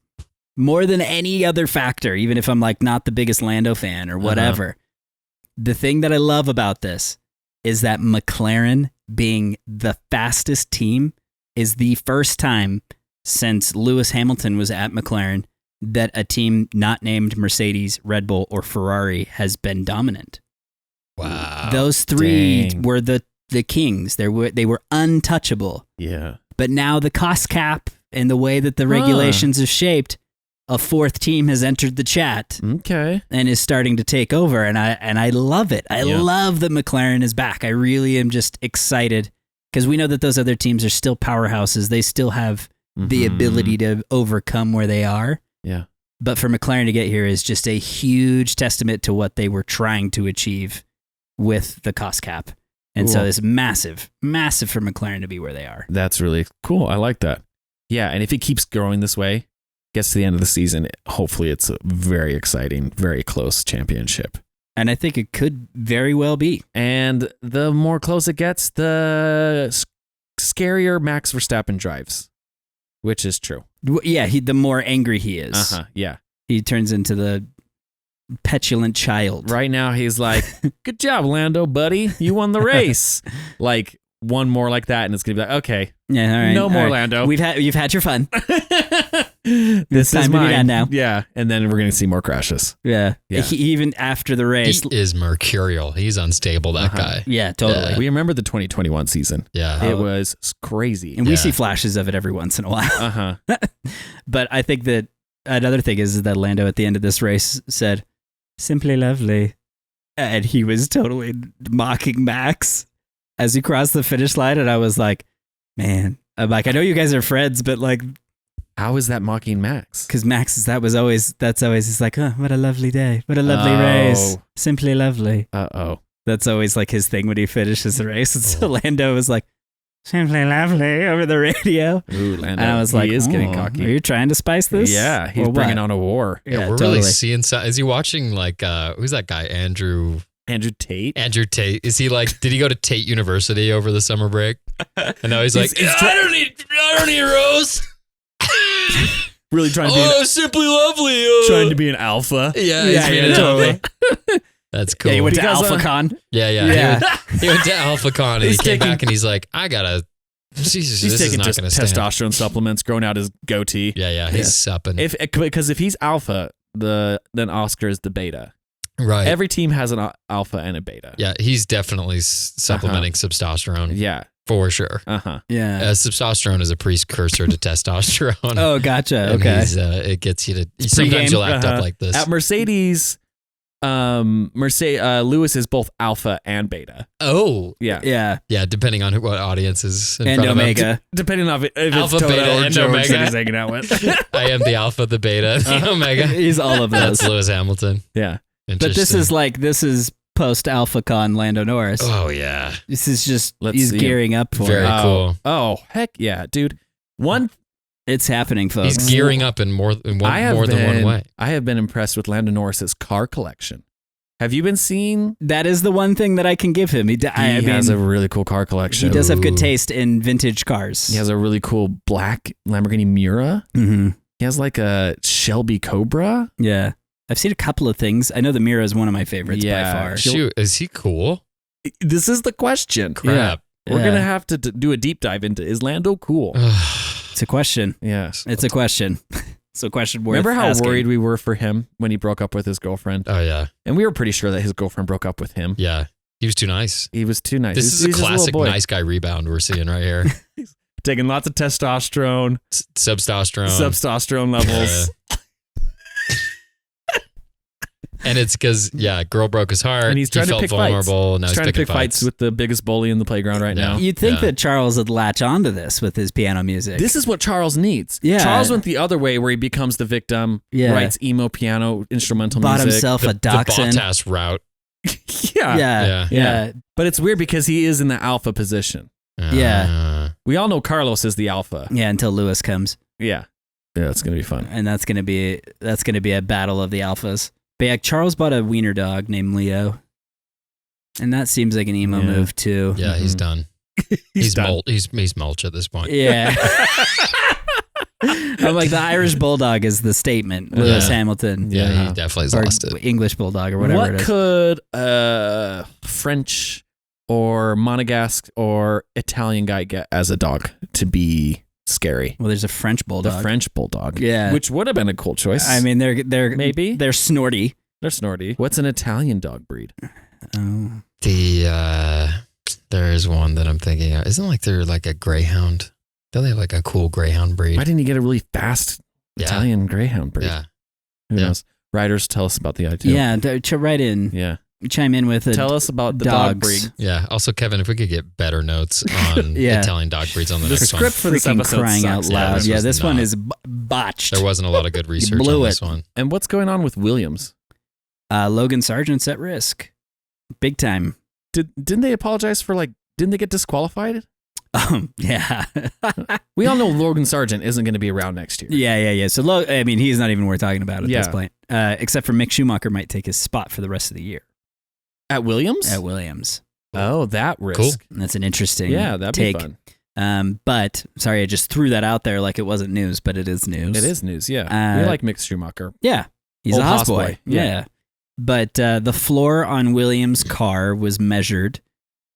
S1: More than any other factor, even if I'm like not the biggest Lando fan or whatever, the thing that I love about this is that McLaren being the fastest team is the first time since Lewis Hamilton was at McLaren that a team not named Mercedes, Red Bull, or Ferrari has been dominant.
S2: Wow.
S1: Those three
S6: Dang.
S1: were the kings. They were untouchable.
S6: Yeah.
S1: But now the cost cap and the way that the regulations are shaped, a fourth team has entered the chat
S6: Okay.
S1: and is starting to take over. And I love it. I
S6: Yeah.
S1: love that McLaren is back. I really am just excited because we know that those other teams are still powerhouses. They still have the
S6: Mhm.
S1: ability to overcome where they are.
S6: Yeah.
S1: But for McLaren to get here is just a huge testament to what they were trying to achieve with the cost cap. And so
S6: Cool.
S1: it's massive, massive for McLaren to be where they are.
S6: That's really cool. I like that. Yeah, and if it keeps growing this way, gets to the end of the season, hopefully it's a very exciting, very close championship.
S1: And I think it could very well be.
S6: And the more close it gets, the scarier Max Verstappen drives, which is true.
S1: Yeah, the more angry he is.
S6: Yeah.
S1: He turns into the petulant child.
S6: Right now, he's like, good job, Lando, buddy. You won the race. Like, one more like that, and it's going to be like, okay,
S1: Yeah, all right.
S6: no
S1: all
S6: more
S1: right.
S6: Lando.
S1: You've had your fun.
S6: This
S1: time
S6: is
S1: to be
S6: mine.
S1: done now.
S6: Yeah, and then we're gonna see more crashes.
S1: Yeah.
S6: Yeah.
S1: Even after the race.
S2: He is mercurial. He's unstable, that guy.
S1: Yeah, totally.
S2: Yeah.
S6: We remember the 2021 season.
S2: Yeah.
S6: It was crazy.
S1: And we
S2: Yeah.
S1: see flashes of it every once in a while.
S6: Uh-huh.
S1: But I think that another thing is that Lando at the end of this race said, "Simply lovely." And he was totally mocking Max as he crossed the finish line. And I was like, man, I'm like, I know you guys are friends, but like,
S6: How is that mocking Max?
S1: because Max is, that's always, he's like, oh, what a lovely day. What a lovely race. Simply lovely.
S6: Uh-oh.
S1: That's always like his thing when he finishes the race. And so Lando was like, simply lovely over the radio.
S6: Ooh, Lando.
S1: And I was like,
S6: he is getting
S1: "Oh,
S6: cocky.
S1: Are you trying to spice this?
S6: Yeah, he's
S1: Or
S6: bringing
S1: what?"
S6: on a war.
S2: Yeah, we're really seeing. Is he watching like who's that guy? Andrew
S6: Tate.
S2: Tate. Is he like? Did he go to Tate University over the summer break? And now he's like, I don't need roast.
S6: Really trying to be
S2: simply lovely.
S6: trying to be an alpha.
S2: Yeah,
S1: Yeah,
S2: he's being
S1: yeah,
S2: an
S1: totally.
S2: alpha. That's cool.
S1: Yeah, he went to
S6: Because,
S1: AlphaCon.
S2: Yeah.
S1: Yeah.
S2: He went to AlphaCon and he
S6: He's
S2: came
S6: taking-
S2: back and he's like, I gotta. Jesus,
S6: He's
S2: this is
S6: taking
S2: not
S6: just
S2: going to stand.
S6: testosterone supplements, growing out his goatee.
S2: Yeah. He's supping.
S6: Because if he's alpha, then Oscar is the beta.
S2: Right.
S6: Every team has an alpha and a beta.
S2: Yeah, he's definitely supplementing testosterone
S6: Yeah.
S2: for sure.
S6: Uh-huh.
S1: Yeah.
S2: Testosterone is a precursor to testosterone.
S1: Oh, gotcha.
S2: And
S1: Okay.
S2: it gets you to.
S1: It's
S2: Sometimes
S1: pregame.
S2: you'll act
S6: Uh-huh.
S2: up like this.
S6: At Mercedes, Lewis is both alpha and beta.
S2: Oh,
S1: Yeah.
S2: yeah. Depending on what audience is in
S1: And
S2: front of him.
S1: Omega.
S6: Depending on if
S2: Alpha,
S6: it's Toto
S2: beta,
S6: or
S2: and
S6: George
S2: Omega.
S6: that he's hanging out with.
S2: I am the alpha, the beta, the omega.
S1: He's all of those.
S2: That's Lewis Hamilton.
S6: Yeah.
S1: But this is post AlphaCon Lando Norris.
S2: Oh yeah,
S1: This is just,
S6: Let's
S1: he's
S6: see him.
S1: gearing up for
S2: Very
S1: it.
S2: cool.
S6: Oh, heck yeah, dude.
S1: It's happening, folks.
S2: He's gearing up in more than one way.
S6: I have been impressed with Lando Norris's car collection. Have you been seeing?
S1: That is the one thing that I can give him. He
S6: has a really cool car collection.
S1: he does have good
S2: Ooh.
S1: taste in vintage cars.
S6: He has a really cool black Lamborghini Miura.
S1: Mm-hmm.
S6: He has like a Shelby Cobra.
S1: Yeah. I've seen a couple of things. I know the Mira is one of my favorites by
S6: Yeah.
S1: far.
S2: Shoot, is he cool?
S6: This is the question.
S2: Crap.
S6: We're
S1: Yeah.
S6: going to have to do a deep dive into, is Lando cool?
S1: It's a question.
S6: Yes.
S1: It's a question. It's a question worth
S6: Remember how
S1: asking.
S6: worried we were for him when he broke up with his girlfriend?
S2: Oh yeah,
S6: And we were pretty sure that his girlfriend broke up with him.
S2: yeah. He was too nice.
S6: He was too nice.
S2: This is
S6: He's
S2: a
S6: just little
S2: classic
S6: boy.
S2: nice guy rebound we're seeing right here.
S6: Taking lots of testosterone,
S2: Subtestosterone.
S6: subtestosterone levels.
S2: And it's because, girl broke his heart.
S6: And he's trying
S2: he
S6: to
S2: felt
S6: pick fights.
S2: vulnerable. Now
S6: He's trying to
S2: picking
S6: pick fights with the biggest bully in the playground right now.
S1: You'd think
S2: Yeah.
S1: that Charles would latch onto this with his piano music.
S6: This is what Charles needs.
S1: Yeah.
S6: Charles went the other way where he becomes the victim,
S1: Yeah.
S6: writes emo piano instrumental
S1: bought
S6: music.
S1: himself a
S2: the
S1: dachshund.
S2: Bottas route.
S6: Yeah.
S1: Yeah.
S2: Yeah.
S6: But it's weird because he is in the alpha position.
S1: Yeah.
S6: We all know Carlos is the alpha.
S1: Yeah, until Lewis comes.
S6: Yeah. Yeah, it's going to be fun.
S1: And that's gonna be a battle of the alphas. But yeah, Charles bought a wiener dog named Leo. And that seems like an emo
S6: Yeah.
S1: move too.
S2: Yeah, he's done. He's
S6: done.
S2: He's mulch at this point.
S1: Yeah. I'm like, the Irish bulldog is the statement. Lewis
S2: Yeah.
S1: Hamilton.
S2: Yeah, he definitely
S1: Or
S2: lost it.
S1: English bulldog or whatever
S6: What
S1: it is.
S6: could a French or Monegasque or Italian guy get as a dog to be scary?
S1: Well, there's a French bulldog.
S6: The French bulldog.
S1: Yeah.
S6: Which would have been a cool choice.
S1: I mean, they're
S6: Maybe.
S1: they're snorty.
S6: They're snorty. What's an Italian dog breed?
S1: Oh.
S2: There is one that I'm thinking of. Isn't like they're like a greyhound? Don't they have like a cool greyhound breed?
S6: Why didn't you get a really fast
S2: Yeah.
S6: Italian greyhound breed?
S2: Yeah.
S6: Who
S2: Yeah.
S6: knows? Riders, tell us about the idea.
S1: Yeah, write in.
S6: Yeah.
S1: Chime in with
S6: Tell us about the dog
S1: dogs.
S6: breed.
S2: Yeah. Also, Kevin, if we could get better notes on
S1: Yeah.
S2: Italian dog breeds on the,
S6: The
S2: next
S6: script for this
S1: Freaking
S6: episode
S1: crying out
S6: sucks.
S1: loud.
S2: this
S1: Yeah,
S2: was
S1: this one
S2: not-
S1: is botched.
S2: one. There wasn't a lot of good research
S1: blew
S2: on
S1: it.
S2: this one.
S6: And what's going on with Williams?
S1: Logan Sargent's at risk. Big time.
S6: Didn't they apologize for didn't they get disqualified?
S1: Yeah.
S6: We all know Logan Sargent isn't going to be around next year.
S1: Yeah. So, I mean, he's not even worth talking about at this
S6: Yeah.
S1: point. Except for Mick Schumacher might take his spot for the rest of the year
S6: At Williams?
S1: at Williams.
S6: Oh, that risk.
S2: Cool.
S1: And that's an interesting
S6: Yeah, that'd
S1: take.
S6: be fun.
S1: But, sorry, I just threw that out there like it wasn't news, but it is news.
S6: It is news, yeah. We like Mick Schumacher.
S1: Yeah. He's
S6: Old
S1: a Haas
S6: Haas
S1: boy.
S6: boy.
S1: Yeah.
S6: Yeah.
S1: But the floor on Williams' car was measured,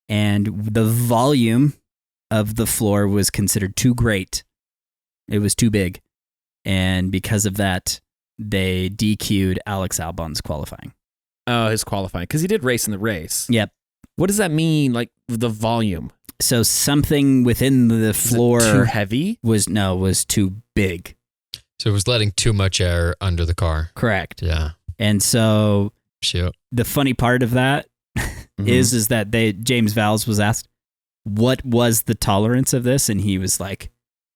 S1: and the volume of the floor was considered too great. It was too big. And because of that, they DQ'd Alex Albon's qualifying.
S6: Oh, his qualifying. Because he did race in the race.
S1: Yep.
S6: What does that mean? Like the volume?
S1: So something within the floor
S6: Is it too heavy?
S1: was too big.
S2: So it was letting too much air under the car.
S1: Correct.
S2: Yeah.
S1: And so
S2: Shoot.
S1: the funny part of that is that James Vowles was asked, what was the tolerance of this? And he was like,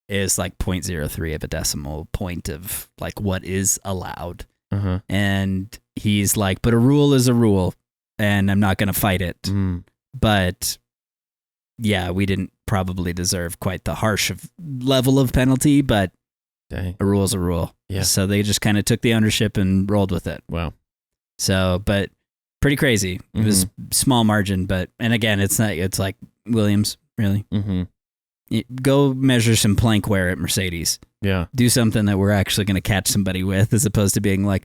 S1: is like 0.03 of a decimal point of like what is allowed.
S6: Uh-huh.
S1: And he's like, but a rule is a rule and I'm not going to fight it.
S6: Mm.
S1: But yeah, we didn't probably deserve quite the harsh level of penalty, but
S6: Dang.
S1: a rule's a rule.
S6: Yeah.
S1: So they just kind of took the ownership and rolled with it.
S6: Wow.
S1: So, but pretty crazy. It was small margin, and again, it's like Williams, really.
S6: Mm-hmm.
S1: Go measure some plank wear at Mercedes.
S6: Yeah.
S1: Do something that we're actually going to catch somebody with, as opposed to being like,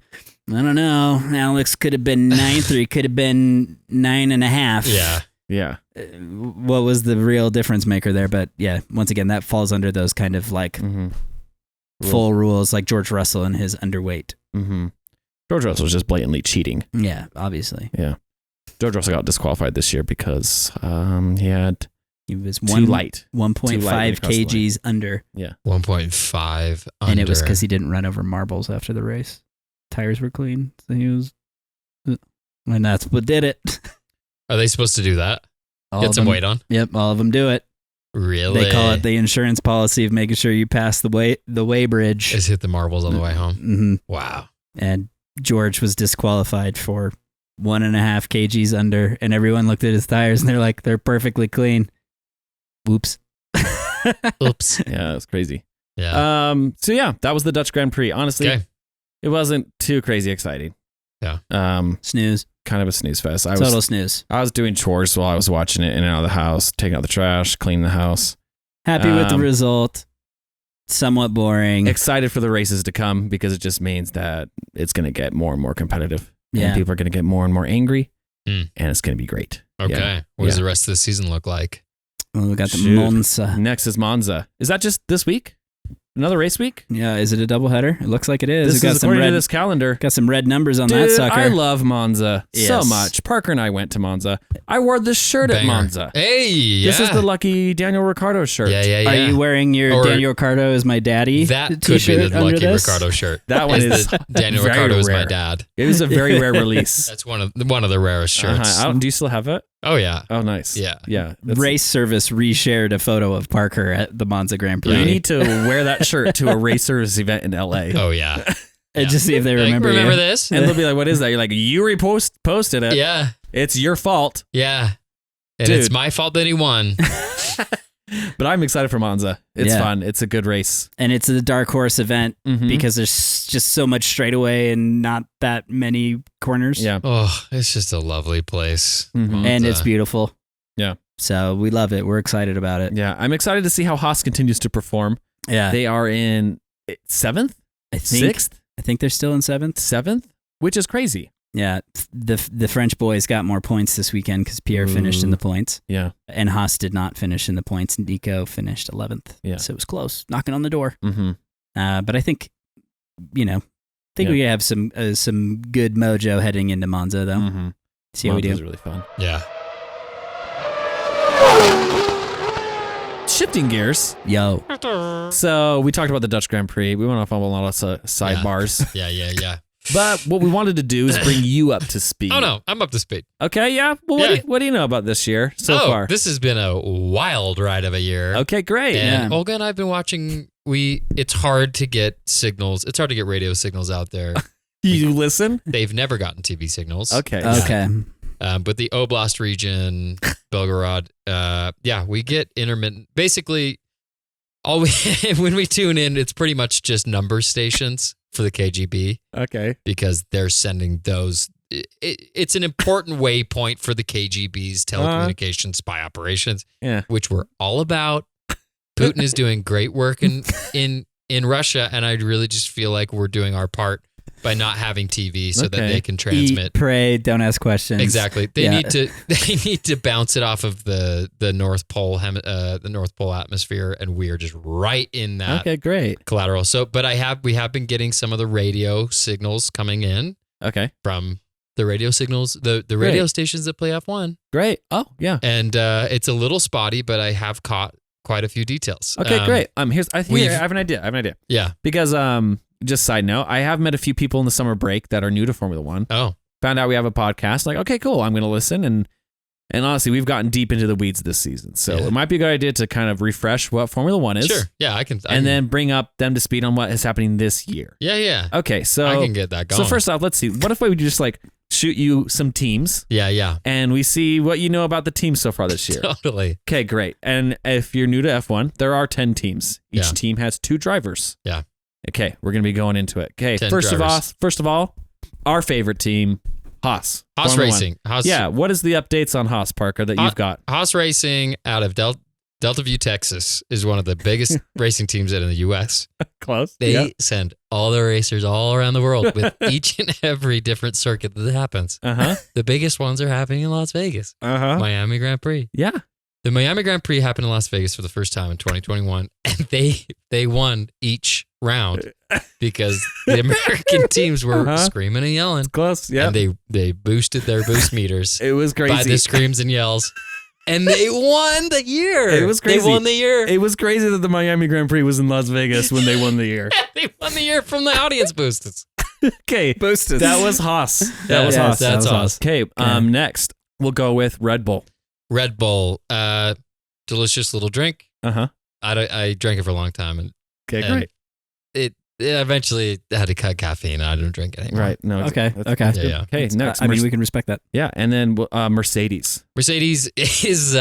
S1: I don't know, Alex could have been 9th or he could have been 9.5.
S2: Yeah.
S6: Yeah.
S1: What was the real difference maker there? But yeah, once again, that falls under those kind of like full rules, like George Russell and his underweight.
S6: Mm-hmm. George Russell was just blatantly cheating.
S1: Yeah, obviously.
S6: Yeah. George Russell got disqualified this year because
S1: He was
S6: too light.
S1: 1.5 kgs under.
S6: Yeah.
S2: 1.5 under.
S1: And it was because he didn't run over marbles after the race. Tires were clean. So he was. And that's what did it.
S2: Are they supposed to do that?
S1: All
S2: Get
S1: of
S2: some
S1: them-
S2: weight on?
S1: Yep, all of them do it.
S2: Really?
S1: They call it the insurance policy of making sure you pass the way bridge.
S2: Just hit the marbles on the way home.
S1: Mm-hmm.
S2: Wow.
S1: And George was disqualified for 1.5 kgs under, and everyone looked at his tires and they're like, they're perfectly clean. Oops.
S2: Oops.
S6: Yeah, that's crazy.
S2: Yeah.
S6: So yeah, that was the Dutch Grand Prix. Honestly,
S2: Okay.
S6: it wasn't too crazy exciting.
S2: Yeah.
S1: Snooze.
S6: Kind of a snooze fest.
S1: Total snooze.
S6: I was doing chores while I was watching it in and out of the house, taking out the trash, cleaning the house.
S1: Happy with the result. Somewhat boring.
S6: Excited for the races to come because it just means that it's going to get more and more competitive.
S1: Yeah.
S6: And people are going to get more and more angry.
S2: Mm.
S6: And it's going to be great.
S2: Okay.
S6: Yeah.
S2: What does
S6: Yeah.
S2: the rest of the season look like?
S1: Well, we got the
S6: Shoot.
S1: Monza.
S6: Next is Monza. Is that just this week? Another race week?
S1: Yeah, is it a doubleheader? It looks like it is.
S6: This
S1: It
S6: is according to this calendar.
S1: Got some red numbers on that
S6: Dude,
S1: sucker.
S6: I love Monza so
S1: Yes.
S6: much. Parker and I went to Monza. I wore this shirt at
S2: Banger.
S6: Monza.
S2: Hey, yeah.
S6: This is the lucky Daniel Ricciardo shirt.
S2: Yeah.
S1: Are you wearing your
S2: Or-
S1: Daniel Ricciardo is my daddy
S2: That could be
S1: t-shirt
S2: the
S1: under
S2: Lucky
S1: this?
S2: Ricardo shirt.
S6: That one is
S2: the Daniel
S6: very
S2: Ricciardo is my
S6: rare.
S2: dad.
S6: It was a very rare release.
S2: That's one of the rarest shirts.
S6: Uh-huh. Do you still have it?
S2: Oh yeah.
S6: Oh, nice.
S2: Yeah.
S6: Yeah. That's-
S1: Race Service reshared a photo of Parker at the Monza Grand Prix.
S6: You need to wear that shirt to a race service event in LA.
S2: Oh yeah.
S1: And just see if they remember you.
S2: Remember this?
S6: And they'll be like, what is that? You're like, you posted it.
S2: Yeah.
S6: It's your fault.
S2: Yeah. And
S6: Dude.
S2: it's my fault that he won.
S6: But I'm excited for Monza. It's
S1: Yeah.
S6: fun. It's a good race.
S1: And it's a dark horse event
S6: Mhm.
S1: because there's just so much straightaway and not that many corners.
S6: Yeah.
S2: Oh, it's just a lovely place.
S6: Mhm.
S1: And it's
S2: Monza.
S1: beautiful.
S6: Yeah.
S1: So we love it. We're excited about it.
S6: Yeah. I'm excited to see how Haas continues to perform.
S1: Yeah.
S6: They are in 7th,
S1: I think
S6: 6th,
S1: I think they're still in 7th.
S6: 7th, which is crazy.
S1: Yeah. The French boys got more points this weekend because Pierre finished in the points.
S6: Yeah.
S1: And Haas did not finish in the points. Nico finished 11th.
S6: Yeah.
S1: So it was close, knocking on the door.
S6: Mm-hmm.
S1: But I think, we have some good mojo heading into Monza, though.
S6: Mm-hmm.
S1: See how we
S6: Monza's
S1: do.
S6: really fun.
S2: Yeah.
S6: Shifting gears.
S1: Yo.
S6: So we talked about the Dutch Grand Prix. We went off on a lot of sidebars.
S2: Yeah.
S6: But what we wanted to do is bring you up to speed.
S2: Oh no, I'm up to speed.
S6: Okay, yeah. Well,
S2: Yeah.
S6: what do you know about this year so far?
S2: This has been a wild ride of a year.
S6: Okay, great.
S2: And
S1: Yeah.
S2: Olga and I've been watching. It's hard to get signals. It's hard to get radio signals out there.
S6: You listen?
S2: They've never gotten TV signals.
S6: Okay.
S1: Okay.
S2: But the Oblast region, Belgorod, we get intermittent. Basically, when we tune in, it's pretty much just number stations for the KGB
S6: Okay.
S2: because they're sending those. It's an important waypoint for the KGB's telecommunications spy operations,
S6: Yeah.
S2: which we're all about. Putin is doing great work in Russia, and I really just feel like we're doing our part by not having TV so that
S6: Okay.
S2: they can transmit.
S1: Eat, pray, don't ask questions.
S2: Exactly. They
S1: Yeah.
S2: need to bounce it off of the North Pole the North Pole atmosphere, and we are just right in that
S6: Okay, great.
S2: collateral. So, but we have been getting some of the radio signals coming in
S6: Okay,
S2: from the radio signals, the radio
S6: Great.
S2: stations that play F1,
S6: great. Oh, yeah.
S2: and it's a little spotty, but I have caught quite a few details.
S6: Okay, great. I have an idea.
S2: Yeah.
S6: Because just side note, I have met a few people in the summer break that are new to Formula One.
S2: Oh,
S6: Found out we have a podcast. Like, okay, cool. I'm going to listen. And honestly, we've gotten deep into the weeds this season, so
S2: Yeah.
S6: it might be a good idea to kind of refresh what Formula One is.
S2: sure. Yeah, I can.
S6: And then bring up them to speed on what is happening this year.
S2: yeah.
S6: Okay, so
S2: I can get that going.
S6: So first off, let's see. What if we just like shoot you some teams
S2: Yeah.
S6: and we see what you know about the teams so far this year?
S2: Totally.
S6: Okay, great. And if you're new to F1, there are 10 teams. Each
S2: Yeah.
S6: team has 2 drivers.
S2: Yeah.
S6: Okay, we're going to be going into it. Okay,
S2: 10
S6: first
S2: drivers.
S6: of all, our favorite team, Haas.
S2: Haas
S6: Formula One.
S2: Racing. Haas,
S6: Yeah, what is the updates on Haas, Parker, that you've got?
S2: Haas Racing out of Delta View, Texas, is one of the biggest racing teams in the U.S.
S6: Close.
S2: They
S6: Yeah.
S2: send all their racers all around the world with each and every different circuit that happens.
S6: Uh-huh.
S2: The biggest ones are happening in Las Vegas.
S6: Uh-huh.
S2: Miami Grand Prix.
S6: Yeah.
S2: The Miami Grand Prix happened in Las Vegas for the first time in 2021, and they won each round because the American teams were
S6: Uh-huh.
S2: screaming and yelling,
S6: Close. Yeah.
S2: and they boosted their boost meters
S6: It was crazy.
S2: by the screams and yells, and they won the year.
S6: It was crazy.
S2: They won the year.
S6: It was crazy that the Miami Grand Prix was in Las Vegas when they won the year.
S2: They won the year from the audience boosters.
S6: Okay.
S1: Boosted.
S6: That was Haas. That
S2: Yeah,
S6: was
S2: yes,
S6: Haas.
S2: that's Haas.
S6: Okay. Next, we'll go with Red Bull.
S2: Red Bull, delicious little drink.
S6: Uh-huh.
S2: I drank it for a long time, and
S6: Okay,
S2: And
S6: great.
S2: it eventually had to cut caffeine. I don't drink it anymore.
S6: Right. No.
S1: Okay.
S6: that's-
S1: Okay.
S6: that's good.
S2: Yeah.
S6: Okay. Next.
S1: I mean, we can respect that.
S6: yeah. And then Mercedes.
S2: Mercedes is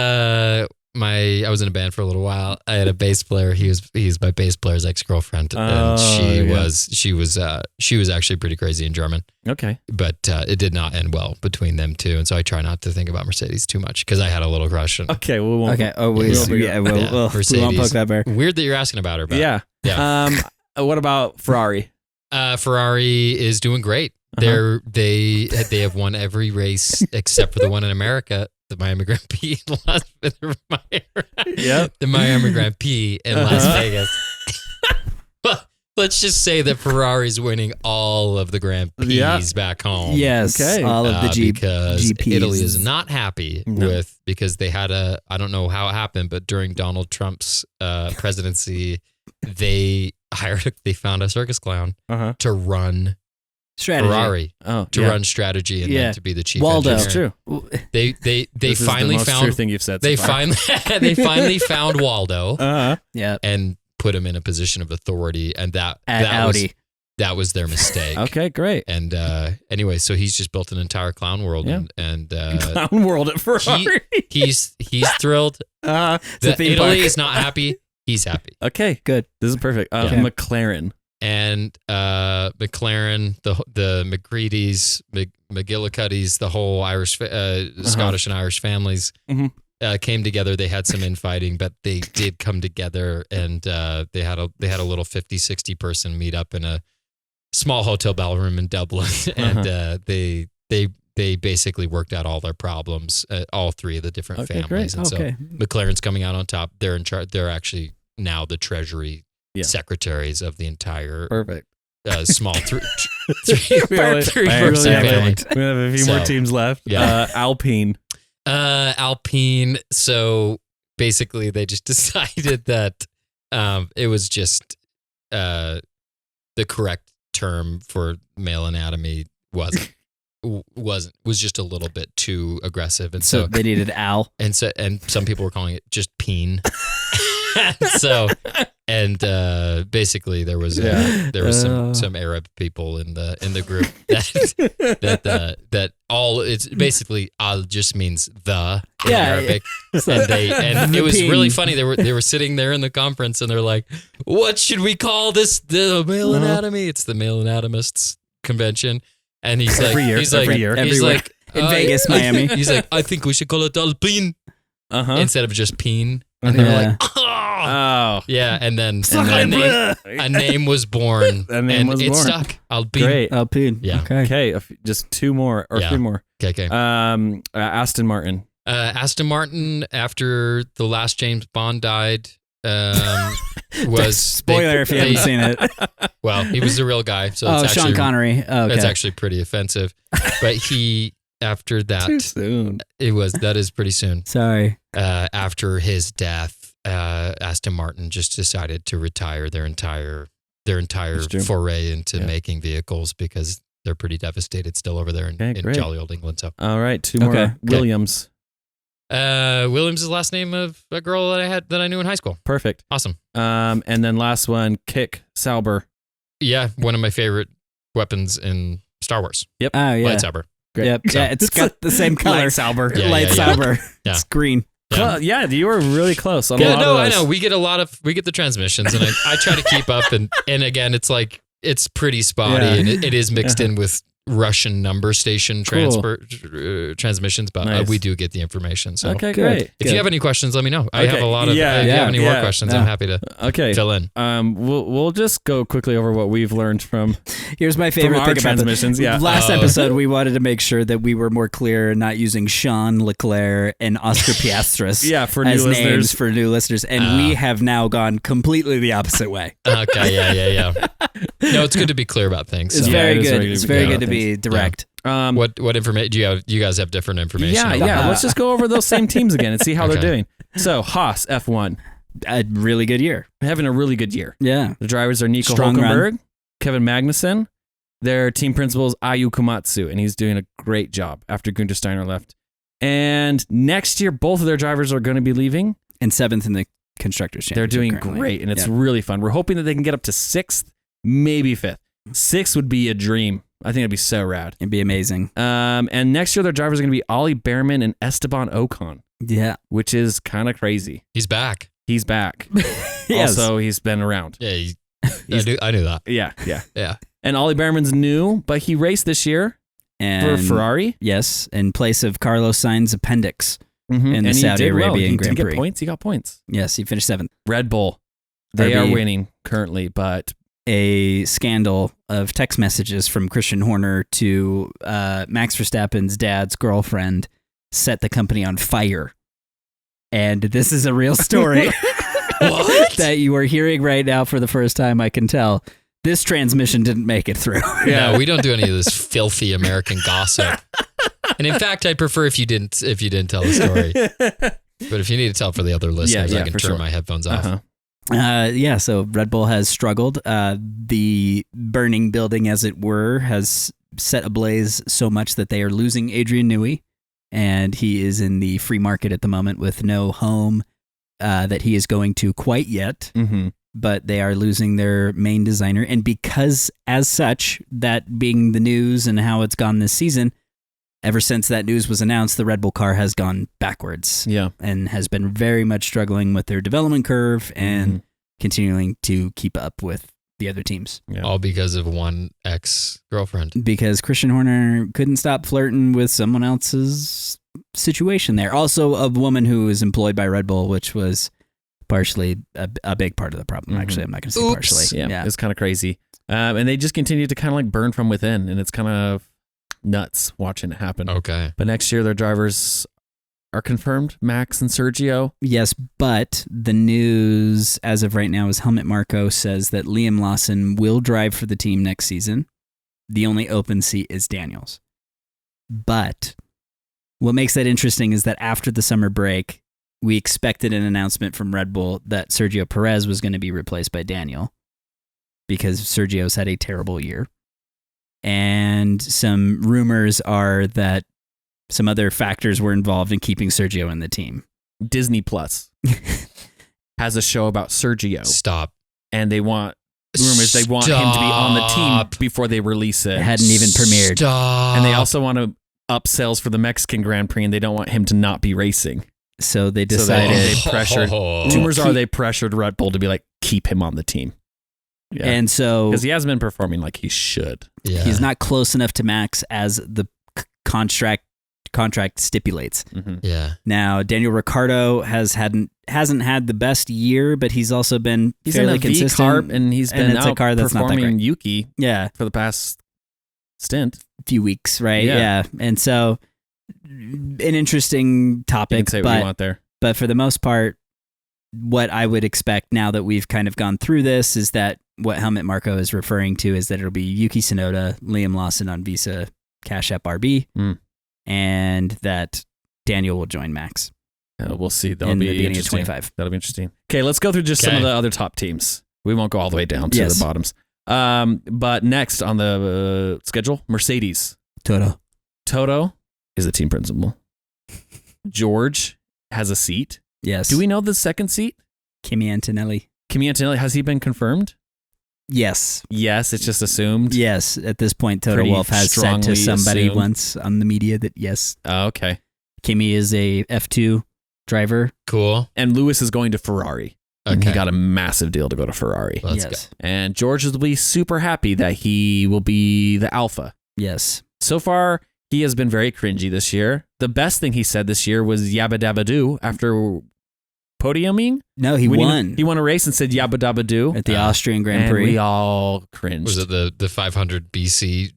S2: I was in a band for a little while. I had a bass player. He's my bass player's ex-girlfriend, and she was actually pretty crazy in German.
S6: Okay.
S2: But it did not end well between them two, and so I try not to think about Mercedes too much because I had a little crush. And
S6: Okay. Well, we won't.
S1: Okay. Always.
S6: We'll-
S1: Yeah. We'll,
S2: Yeah,
S1: we won't
S2: Mercedes.
S1: poke that bear.
S2: weird that you're asking about her, but
S6: Yeah.
S2: Yeah.
S6: What about Ferrari?
S2: Ferrari is doing great.
S6: Uh-huh.
S2: They have won every race except for the one in America, the Miami Grand Prix, the Miami Grand Prix in Las
S6: Uh-huh.
S2: Vegas. Well, let's just say that Ferrari's winning all of the Grand Prix
S6: Yeah.
S2: back home.
S1: Yes.
S6: Okay.
S1: All of the
S2: because
S1: GPs.
S2: Italy is not happy
S6: No.
S2: because they had I don't know how it happened, but during Donald Trump's presidency, they found a circus clown
S6: Uh-huh.
S2: to run
S1: strategy.
S2: Ferrari,
S6: Oh,
S2: to
S6: yeah.
S2: run strategy, and
S1: Yeah.
S2: then to be the chief
S1: Waldo.
S2: engineer.
S6: That's true.
S2: They
S6: This is
S2: finally
S6: the most true
S2: found
S6: thing you've said.
S2: they
S6: so far.
S2: finally found Waldo
S6: Uh-huh.
S1: Yeah.
S2: and put him in a position of authority, and
S1: At
S2: that
S1: Audi.
S2: was their mistake.
S6: Okay. Great.
S2: And anyway, so he's just built an entire clown world,
S6: Yeah.
S2: and
S6: Clown world at Ferrari.
S2: he's thrilled.
S6: Uh,
S1: It's a
S2: The
S1: theme
S2: Italy
S1: park.
S2: is not happy. He's happy.
S6: okay.
S1: Good.
S6: This is perfect.
S1: Okay.
S6: McLaren.
S2: And McLaren, the McCreadys, McGillicuddies, the whole Irish, Scottish and Irish families
S6: Mhm.
S2: came together. They had some infighting, but they did come together, and they had a little 50, 60 person meet up in a small hotel ballroom in Dublin, and they basically worked out all their problems, all three of the different
S6: Okay,
S2: families,
S6: great.
S2: and
S1: Okay.
S2: so McLaren's coming out on top. They're in charge. They're actually now the treasury secretaries of the entire
S6: Perfect.
S2: small three
S6: We only-
S2: person
S6: I really have
S2: family.
S6: We have a few more
S2: So,
S6: teams left.
S2: yeah.
S6: Alpine.
S2: Alpine. So basically, they just decided that it was just the correct term for male anatomy was just a little bit too aggressive, and
S1: So
S2: so
S1: they needed Al.
S2: and some people were calling it just peen. Basically there was some Arab people in the group that all it's basically al just means the in Arabic, and it was really funny. They were sitting there in the conference, and they're like, "What should we call this? The male anatomy? It's the male anatomists convention." And he's like,
S6: Every year.
S2: he's
S6: Everywhere.
S2: like,
S1: In Vegas, Miami.
S2: He's like, I think we should call it alpine
S6: Uh-huh.
S2: instead of just peen. And they were like, oh,
S6: Oh.
S2: Yeah, and then
S1: Suck
S2: a name was born.
S6: A name
S2: and
S6: was
S2: it
S6: born.
S2: stuck.
S6: Great.
S1: Alpine.
S2: Yeah.
S1: Okay.
S6: Okay, just 2 more or
S2: Yeah.
S6: 3 more.
S2: Okay.
S6: Aston Martin.
S2: Aston Martin, after the last James Bond died, was
S1: Spoiler if you haven't seen it.
S2: Well, he was the real guy, so it's
S1: Sean
S2: actually,
S1: Connery. Oh, okay.
S2: that's actually pretty offensive. But after
S6: Too
S2: that,
S6: soon.
S2: that is pretty soon.
S1: Sorry.
S2: After his death, Aston Martin just decided to retire their entire
S6: That's true.
S2: foray into
S6: Yeah.
S2: making vehicles because they're pretty devastated still over there in
S6: great.
S2: jolly old England. So
S6: All right, 2 more.
S1: Okay.
S6: Williams.
S2: Williams is the last name of a girl that I knew in high school.
S6: Perfect.
S2: Awesome.
S6: And then last one, Kick Sauber.
S2: Yeah, one of my favorite weapons in Star Wars.
S1: Oh, yeah.
S2: Lightsaber.
S6: Great.
S1: Yep. Yeah, it's got the same color.
S6: Sauber.
S2: Yeah,
S1: Lightsaber.
S2: Yeah.
S1: It's green.
S2: Yeah.
S6: You were really close on a
S2: Yeah,
S6: lot
S2: no,
S6: of
S2: I
S6: those.
S2: know. We get the transmissions, and I try to keep up. And again, it's like it's pretty spotty,
S6: Yeah.
S2: and it is mixed in with Russian number station transmissions, but
S6: Nice.
S2: we do get the information. So
S6: Okay,
S1: Good.
S6: great.
S2: if you have any questions, let me know. I
S6: Okay.
S2: have a lot of.
S6: Yeah,
S2: if you
S6: yeah,
S2: have any more
S6: yeah.
S2: questions,
S1: Yeah.
S2: I'm happy to
S6: Okay.
S2: fill in.
S6: We'll just go quickly over what we've learned from
S1: Here's my favorite
S6: our
S1: thing about
S6: transmissions. Yeah.
S1: Last episode, we wanted to make sure that we were more clear and not using Sean Leclerc and Oscar Piastris
S6: Yeah, for new
S1: as names
S6: listeners.
S1: for new listeners. And we have now gone completely the opposite way.
S2: Okay, yeah. No, it's good to be clear about things.
S1: It's
S2: So.
S1: very
S6: it is
S1: good.
S6: very good
S1: It's
S6: to be
S1: very
S6: clear
S1: good to
S6: about
S1: be direct.
S2: What information do you have? You guys have different information.
S6: Yeah,
S2: about
S6: yeah.
S2: that.
S6: Let's just go over those same teams again and see how they're
S2: Okay.
S6: doing. So, Haas, F1,
S1: A really good year.
S6: having a really good year.
S1: Yeah.
S6: The drivers are Nico
S1: Strong
S6: Hülkenberg, Kevin Magnussen. Their team principal is Ayu Komatsu, and he's doing a great job after Günther Steiner left. And next year, both of their drivers are going to be leaving.
S1: And 7th in the Constructors'
S6: They're
S1: Championship
S6: doing
S1: currently.
S6: great, and it's
S1: Yeah.
S6: really fun. We're hoping that they can get up to 6th, maybe 5th. 6th would be a dream. I think it'd be so rad.
S1: It'd be amazing.
S6: And next year, their drivers are going to be Ollie Behrman and Esteban Ocon,
S1: Yeah.
S6: which is kind of crazy.
S2: He's back.
S6: He's back.
S1: Yes.
S6: Also, he's been around.
S2: Yeah, I knew that.
S6: Yeah.
S2: Yeah.
S6: And Ollie Behrman's new, but he raced this year for
S1: And
S6: Ferrari.
S1: Yes, in place of Carlos Sainz's appendix.
S6: Mm-hmm.
S1: In the
S6: and he
S1: Saudi
S6: did well.
S1: Arabian
S6: Did
S1: Grand
S6: he get
S1: Prix.
S6: points? He got points.
S1: Yes, he finished 7th.
S6: Red Bull. They
S1: RB.
S6: are winning currently, but
S1: A scandal of text messages from Christian Horner to Max Verstappen's dad's girlfriend set the company on fire. And this is a real story that you are hearing right now for the first time, I can tell. This transmission didn't make it through.
S2: No, we don't do any of this filthy American gossip. And in fact, I'd prefer if you didn't tell the story. But if you need to tell for the other listeners,
S6: yeah,
S2: I can
S6: for
S2: turn
S6: sure.
S2: my headphones off.
S6: uh-huh.
S1: So Red Bull has struggled. The burning building, as it were, has set ablaze so much that they are losing Adrian Newey, and he is in the free market at the moment with no home that he is going to quite yet.
S6: Mm-hmm.
S1: But they are losing their main designer. And because, as such, that being the news and how it's gone this season, ever since that news was announced, the Red Bull car has gone backwards
S6: Yeah.
S1: and has been very much struggling with their development curve and
S6: Mm-hmm.
S1: continuing to keep up with the other teams.
S6: Yeah.
S2: All because of one ex-girlfriend.
S1: Because Christian Horner couldn't stop flirting with someone else's situation there. Also, a woman who was employed by Red Bull, which was partially a big part of the problem.
S6: Mhm.
S1: Actually, I'm not going to say
S2: Oops.
S1: partially.
S6: Yeah. It's kind of crazy. And they just continue to kind of like burn from within, and it's kind of nuts watching it happen.
S2: Okay.
S6: But next year, their drivers are confirmed, Max and Sergio.
S1: Yes, but the news as of right now is Helmut Marko says that Liam Lawson will drive for the team next season. The only open seat is Daniel's. But what makes that interesting is that after the summer break, we expected an announcement from Red Bull that Sergio Perez was going to be replaced by Daniel because Sergio's had a terrible year. And some rumors are that some other factors were involved in keeping Sergio in the team.
S6: Disney Plus has a show about Sergio,
S2: Stop.
S6: and they want rumors they want him to be on the team before they release it.
S1: It hadn't even premiered.
S2: Stop.
S6: And they also want to up sales for the Mexican Grand Prix, and they don't want him to not be racing.
S1: So they
S6: So they-
S1: decided.
S6: they pressured-
S2: Oh.
S6: Rumors are they pressured Red Bull to be like, keep him on the team. Yeah.
S1: And so
S6: Because he hasn't been performing like he should.
S2: Yeah.
S1: he's not close enough to Max as the contract contract stipulates.
S2: Yeah.
S1: Now, Daniel Ricciardo hasn't had the best year, but he's also been fairly
S6: in a
S1: consistent.
S6: V-carb, and he's been
S1: it's a car that's not that
S6: outperforming
S1: great.
S6: Yuki
S1: Yeah,
S6: for the past stint.
S1: few weeks, right?
S6: Yeah.
S1: Yeah. And so an interesting
S6: You
S1: topic,
S6: can say what you want there.
S1: but for the most part, what I would expect now that we've kind of gone through this is that what Helmut Marko is referring to is that it'll be Yuki Tsunoda, Liam Lawson on Visa Cash App RB, and that Daniel will join Max
S6: We'll see. That'll
S1: in
S6: be
S1: the beginning of
S6: interesting.
S1: 25.
S6: That'll be interesting. Okay, let's go through just some of the other top teams. We won't go all the way down to
S1: Yes.
S6: the bottoms. But next on the schedule, Mercedes. Toto is the team principal. George has a seat.
S1: Yes.
S6: Do we know the second seat?
S1: Kimi Antonelli?
S6: Kimi Antonelli, has he been confirmed?
S1: Yes.
S6: Yes, it's just assumed.
S1: Yes. At this point, Toto
S6: Pretty
S1: Wolff has said
S6: strongly
S1: to somebody
S6: assumed.
S1: once on the media that yes,
S6: Oh, okay.
S1: Kimi is a F2 driver.
S2: Cool.
S6: And Lewis is going to Ferrari. And
S2: Okay.
S6: he got a massive deal to go to Ferrari.
S2: Let's
S1: yes.
S6: And George will be super happy that he will be the alpha.
S1: Yes.
S6: So far, he has been very cringy this year. The best thing he said this year was yabba dabba doo after podiuming.
S1: No, he
S6: When
S1: won
S6: He won a race and said yabba dabba doo.
S1: at the Austrian Grand
S6: And
S1: Prix.
S6: we all cringed.
S2: Was it the 500 BC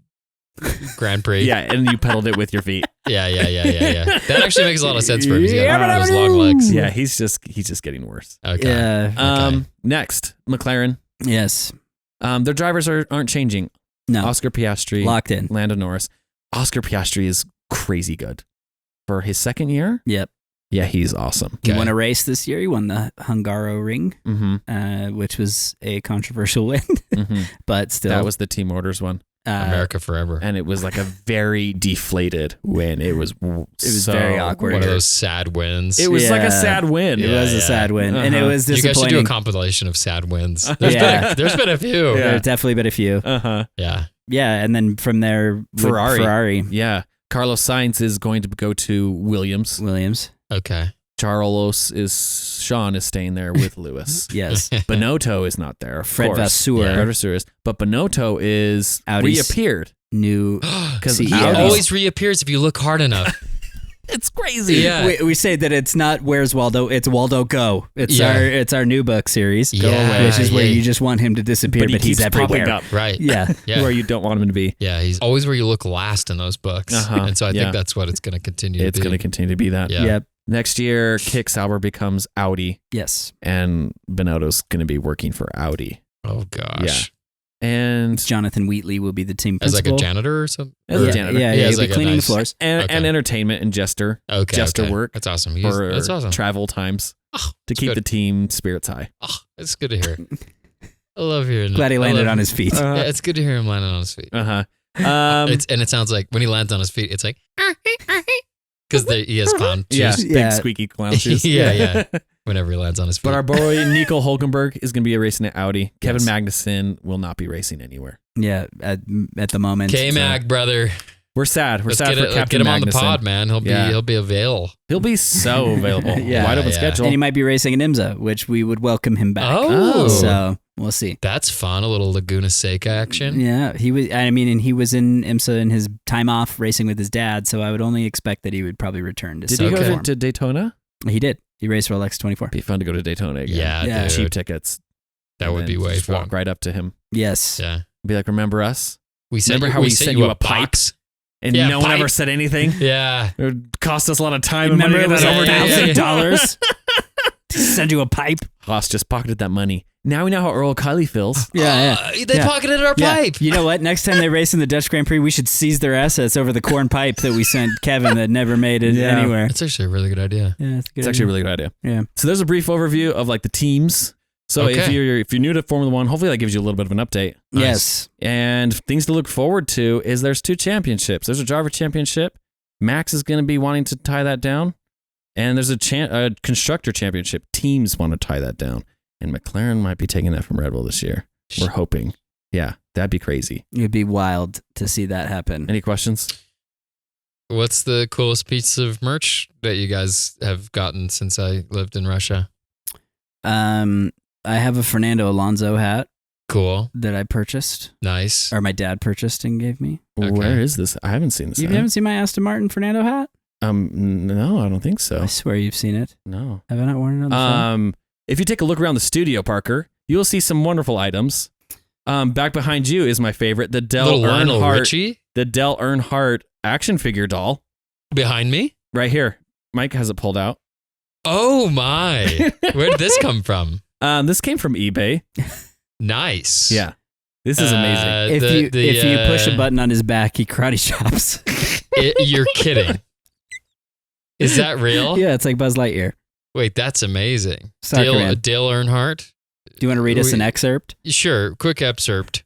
S2: Grand Prix?
S6: Yeah, and you pedaled it with your feet.
S2: Yeah. That actually makes a lot of sense for him. He's got those long legs.
S6: Yeah, he's just getting worse.
S2: Okay.
S1: Yeah.
S2: Okay.
S6: Next, McLaren.
S1: Yes.
S6: Their drivers aren't changing.
S1: No.
S6: Oscar Piastri,
S1: Locked in.
S6: Lando Norris. Oscar Piastri is crazy good for his second year.
S1: Yep.
S6: Yeah, he's awesome.
S1: He
S2: Okay.
S1: won a race this year. He won the Hungaroring, which was a controversial win, but still.
S6: That was the Team Orders one.
S2: America forever.
S6: And it was like a very deflated win. It was
S1: very awkward.
S2: One of those sad wins.
S6: It was like
S1: Yeah.
S6: a sad win.
S1: It was a sad win, and it was
S2: you guys should do a
S1: disappointing.
S2: compilation of sad wins.
S1: Yeah.
S2: There's been a few.
S6: Yeah.
S1: There's definitely been a few.
S2: Yeah.
S1: Yeah, and then from there, with
S6: Ferrari. Yeah. Carlos Sainz is going to go to Williams.
S2: Okay.
S6: Sean is staying there with Lewis.
S1: Yes.
S6: Bonotto is not there. Of
S1: Fred
S6: course.
S1: Vasseur.
S6: Yeah, Fred Vasseur is. But Bonotto is
S1: Audi's
S6: reappeared.
S1: New
S6: Because
S2: He
S1: CEO.
S2: always reappears if you look hard enough.
S6: It's crazy.
S2: Yeah.
S1: We say that it's not Where's Waldo, it's Waldo Go.
S2: Yeah.
S1: It's our new book series.
S2: Go away.
S1: Which is where
S2: Yeah.
S1: you just want him to disappear, but, he's
S6: keeps popping
S1: everywhere.
S6: up.
S2: Right.
S1: Yeah.
S2: Yeah.
S6: Where you don't want him to be.
S2: Yeah. He's always where you look last in those books. And so I
S6: Yeah.
S2: think that's what it's going to continue
S6: It's
S2: to be.
S6: going to continue to be that.
S2: Yeah.
S1: Yep.
S6: Next year, Kick Sauber becomes Audi,
S1: Yes.
S6: and Bonotto's going to be working for Audi.
S2: Oh, gosh.
S6: And
S1: Jonathan Wheatley will be the team
S2: As like
S1: principal.
S2: a janitor or something?
S6: As a
S2: Or-
S6: janitor.
S1: Yeah,
S2: Yeah,
S1: he'll
S2: it's
S1: be
S2: like a
S1: cleaning
S2: nice-
S1: the floors.
S6: and
S2: Okay.
S6: entertainment and jester
S2: Okay.
S6: work.
S2: That's awesome.
S6: For
S2: That's awesome.
S6: travel times
S2: Oh,
S6: to
S2: that's
S6: keep
S2: good.
S6: the team spirits high.
S2: Oh, it's good to hear. I love hearing
S1: Glad he
S2: I
S1: landed
S2: love-
S1: on his feet.
S2: Yeah, it's good to hear him landing on his feet.
S6: Uh-huh.
S2: And it sounds like when he lands on his feet, it's like because he has clown
S6: Yeah,
S2: shoes.
S6: big
S1: Yeah.
S6: squeaky clown shoes.
S2: Yeah. Whenever he lands on his feet.
S6: But our boy Nico Hulkenberg is going to be racing at Audi. Kevin
S1: Yes.
S6: Magnussen will not be racing anywhere.
S1: Yeah, at the moment.
S2: K-Mag, brother.
S6: We're sad. We're
S2: Let's
S6: sad
S2: get,
S6: for
S2: it,
S6: Captain
S2: get him on the
S6: Magnussen.
S2: pod, man. He'll be available.
S6: He'll be so available.
S1: Yeah.
S6: Wide open
S2: Yeah.
S6: schedule.
S1: And he might be racing in IMSA, which we would welcome him back.
S2: Oh.
S1: So we'll see.
S2: That's fun. A little Laguna Seca action.
S1: Yeah, he was. I mean, and he was in IMSA in his time off racing with his dad. So I would only expect that he would probably return to.
S6: Did
S1: some
S6: he go
S1: form.
S6: to Daytona?
S1: He did. He raced Rolex 24.
S6: Be fun to go to Daytona again.
S2: Yeah,
S1: Yeah.
S2: dude.
S6: Cheap tickets.
S2: That would
S6: And
S2: be way
S6: just
S2: fun.
S6: walk right up to him.
S1: Yes.
S2: Yeah.
S6: Be like, remember us?
S2: We sent
S6: Remember
S2: you,
S6: how we sent you a pipe?
S2: box?
S6: And
S2: Yeah,
S6: no one
S2: pipe.
S6: ever said anything.
S2: Yeah.
S6: It would cost us a lot of time
S1: Remember, it
S6: and
S1: was
S6: money.
S1: over
S2: Yeah, yeah, yeah.
S1: $1,000 to send you a pipe.
S6: Haas just pocketed that money. Now we know how Earl Kiley feels.
S1: Yeah,
S2: They
S1: Yeah.
S2: pocketed our
S1: yeah.
S2: pipe.
S1: You know what? Next time they race in the Dutch Grand Prix, we should seize their assets over the corn pipe that we sent Kevin that never made it
S6: Yeah.
S1: anywhere.
S2: That's actually a really good idea.
S1: Yeah, it's, a good
S6: It's actually a
S1: idea.
S6: really good idea.
S1: Yeah.
S6: So there's a brief overview of like the teams. So if
S2: Okay.
S6: you're new to Formula One, hopefully that gives you a little bit of an update.
S1: Yes.
S6: And things to look forward to is there's 2 championships. There's a driver championship. Max is going to be wanting to tie that down. And there's a constructor championship. Teams want to tie that down. And McLaren might be taking that from Red Bull this year. We're hoping. Yeah, that'd be crazy.
S1: It'd be wild to see that happen.
S6: Any questions?
S2: What's the coolest piece of merch that you guys have gotten since I lived in Russia?
S1: I have a Fernando Alonso hat
S2: Cool.
S1: that I purchased,
S2: Nice.
S1: or my dad purchased and gave me.
S2: Okay.
S6: Where is this? I haven't seen this.
S1: You
S6: hat.
S1: haven't seen my Aston Martin Fernando hat?
S6: No, I don't think so.
S1: I swear you've seen it.
S6: No.
S1: Have I not worn it on the phone?
S6: If you take a look around the studio, Parker, you'll see some wonderful items. Back behind you is my favorite, the Dell
S2: Little Lionel
S6: Earnhardt,
S2: Richie
S6: the Dell Earnhardt action figure doll.
S2: behind me.
S6: Right here. Mike has it pulled out.
S2: Oh my! Where did this come from?
S6: This came from eBay.
S2: Nice.
S6: Yeah. This is amazing.
S1: If you push a button on his back, he karate chops.
S2: You're kidding. Is that real?
S1: Yeah, it's like Buzz Lightyear.
S2: Wait, that's amazing.
S1: Soccer man.
S2: Dale Earnhardt.
S1: Do you want to read us an excerpt?
S2: Sure. Quick excerpt.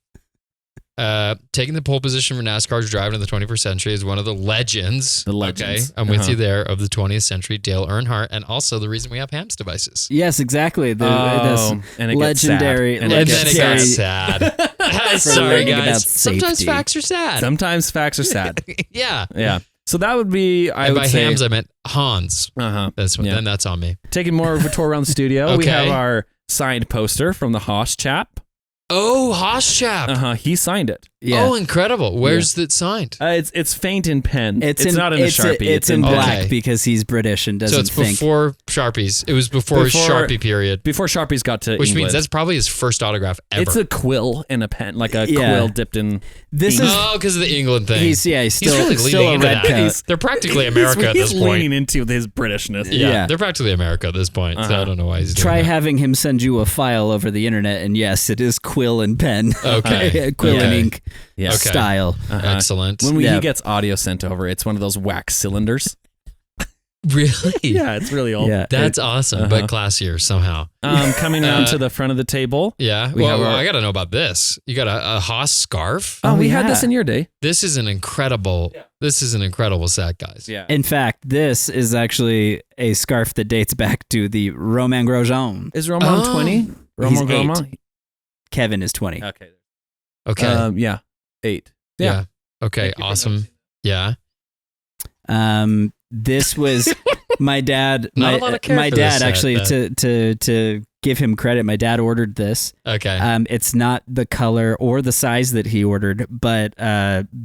S2: Taking the pole position for NASCAR's driving in the 21st century is one of the legends.
S6: The legends.
S2: Okay, I'm with you there of the 20th century, Dale Earnhardt, and also the reason we have HAMS devices.
S1: Yes, exactly. This
S6: and it
S1: legendary,
S6: gets sad.
S2: And then it got sad. Sorry,
S1: learning about
S2: guys. Sometimes
S1: safety.
S2: facts are sad.
S6: Sometimes facts are sad.
S2: Yeah.
S6: Yeah. So that would be, I
S2: And
S6: would
S2: by
S6: say,
S2: HAMS, I meant Hans. That's
S6: Yeah.
S2: Then that's on me.
S6: taking more of a tour around the studio. We
S2: Okay.
S6: have our signed poster from the Haas chap.
S2: Oh, Haas chap.
S6: He signed it.
S1: Yeah.
S2: Oh, incredible. Where's it signed?
S6: It's faint in pen. It's
S1: in,
S6: not in a Sharpie.
S1: It's in
S2: Okay.
S1: black because he's British and doesn't
S2: So it's
S1: think.
S2: before Sharpies. It was before his
S6: Before-
S2: Sharpie period,
S6: before Sharpies got to
S2: which
S6: England.
S2: means that's probably his first autograph ever.
S6: It's a quill and a pen, like a
S1: Yeah.
S6: quill dipped in.
S1: This
S6: ink.
S1: is
S2: Oh, because of the England thing.
S1: he's still
S2: really
S1: still
S2: leaning
S1: a
S2: into
S1: red
S2: that.
S1: coat.
S2: They're practically America at this
S6: he's
S2: point.
S6: leaning into his Britishness.
S2: Yeah,
S1: Yeah.
S2: they're practically America at this point. So I don't know why he's doing
S1: Try
S2: that.
S1: having him send you a file over the internet, and yes, it is quill and pen.
S2: Okay.
S1: Quill and
S2: Okay.
S1: ink
S6: Yeah.
S2: Okay.
S1: style.
S2: Excellent.
S6: When
S1: Yeah.
S6: he gets audio sent over, it's one of those wax cylinders.
S2: Really?
S6: Yeah, it's really old.
S1: Yeah.
S2: That's awesome, but classier somehow.
S6: Coming around to the front of the table.
S2: Yeah.
S6: We
S2: Well,
S6: have our-
S2: I got to know about this. You got a Haas scarf?
S6: Oh, we
S1: yeah.
S6: had this in your day.
S2: This is an incredible. This is an incredible set, guys.
S6: Yeah.
S1: In fact, this is actually a scarf that dates back to the Romain Grosjean.
S6: Is Roman
S2: Oh.
S6: 20? Roman
S1: He's 8.
S6: Grosjean?
S1: Kevin is 20.
S6: Okay.
S2: Okay.
S6: Yeah. 8.
S2: yeah. Okay.
S6: Thank you for
S2: Awesome. Yeah.
S1: This was my dad.
S2: Not a lot of care
S1: my
S2: for this
S1: dad
S2: set,
S1: actually
S2: but-
S1: to give him credit. My dad ordered this.
S2: Okay.
S1: It's not the color or the size that he ordered, but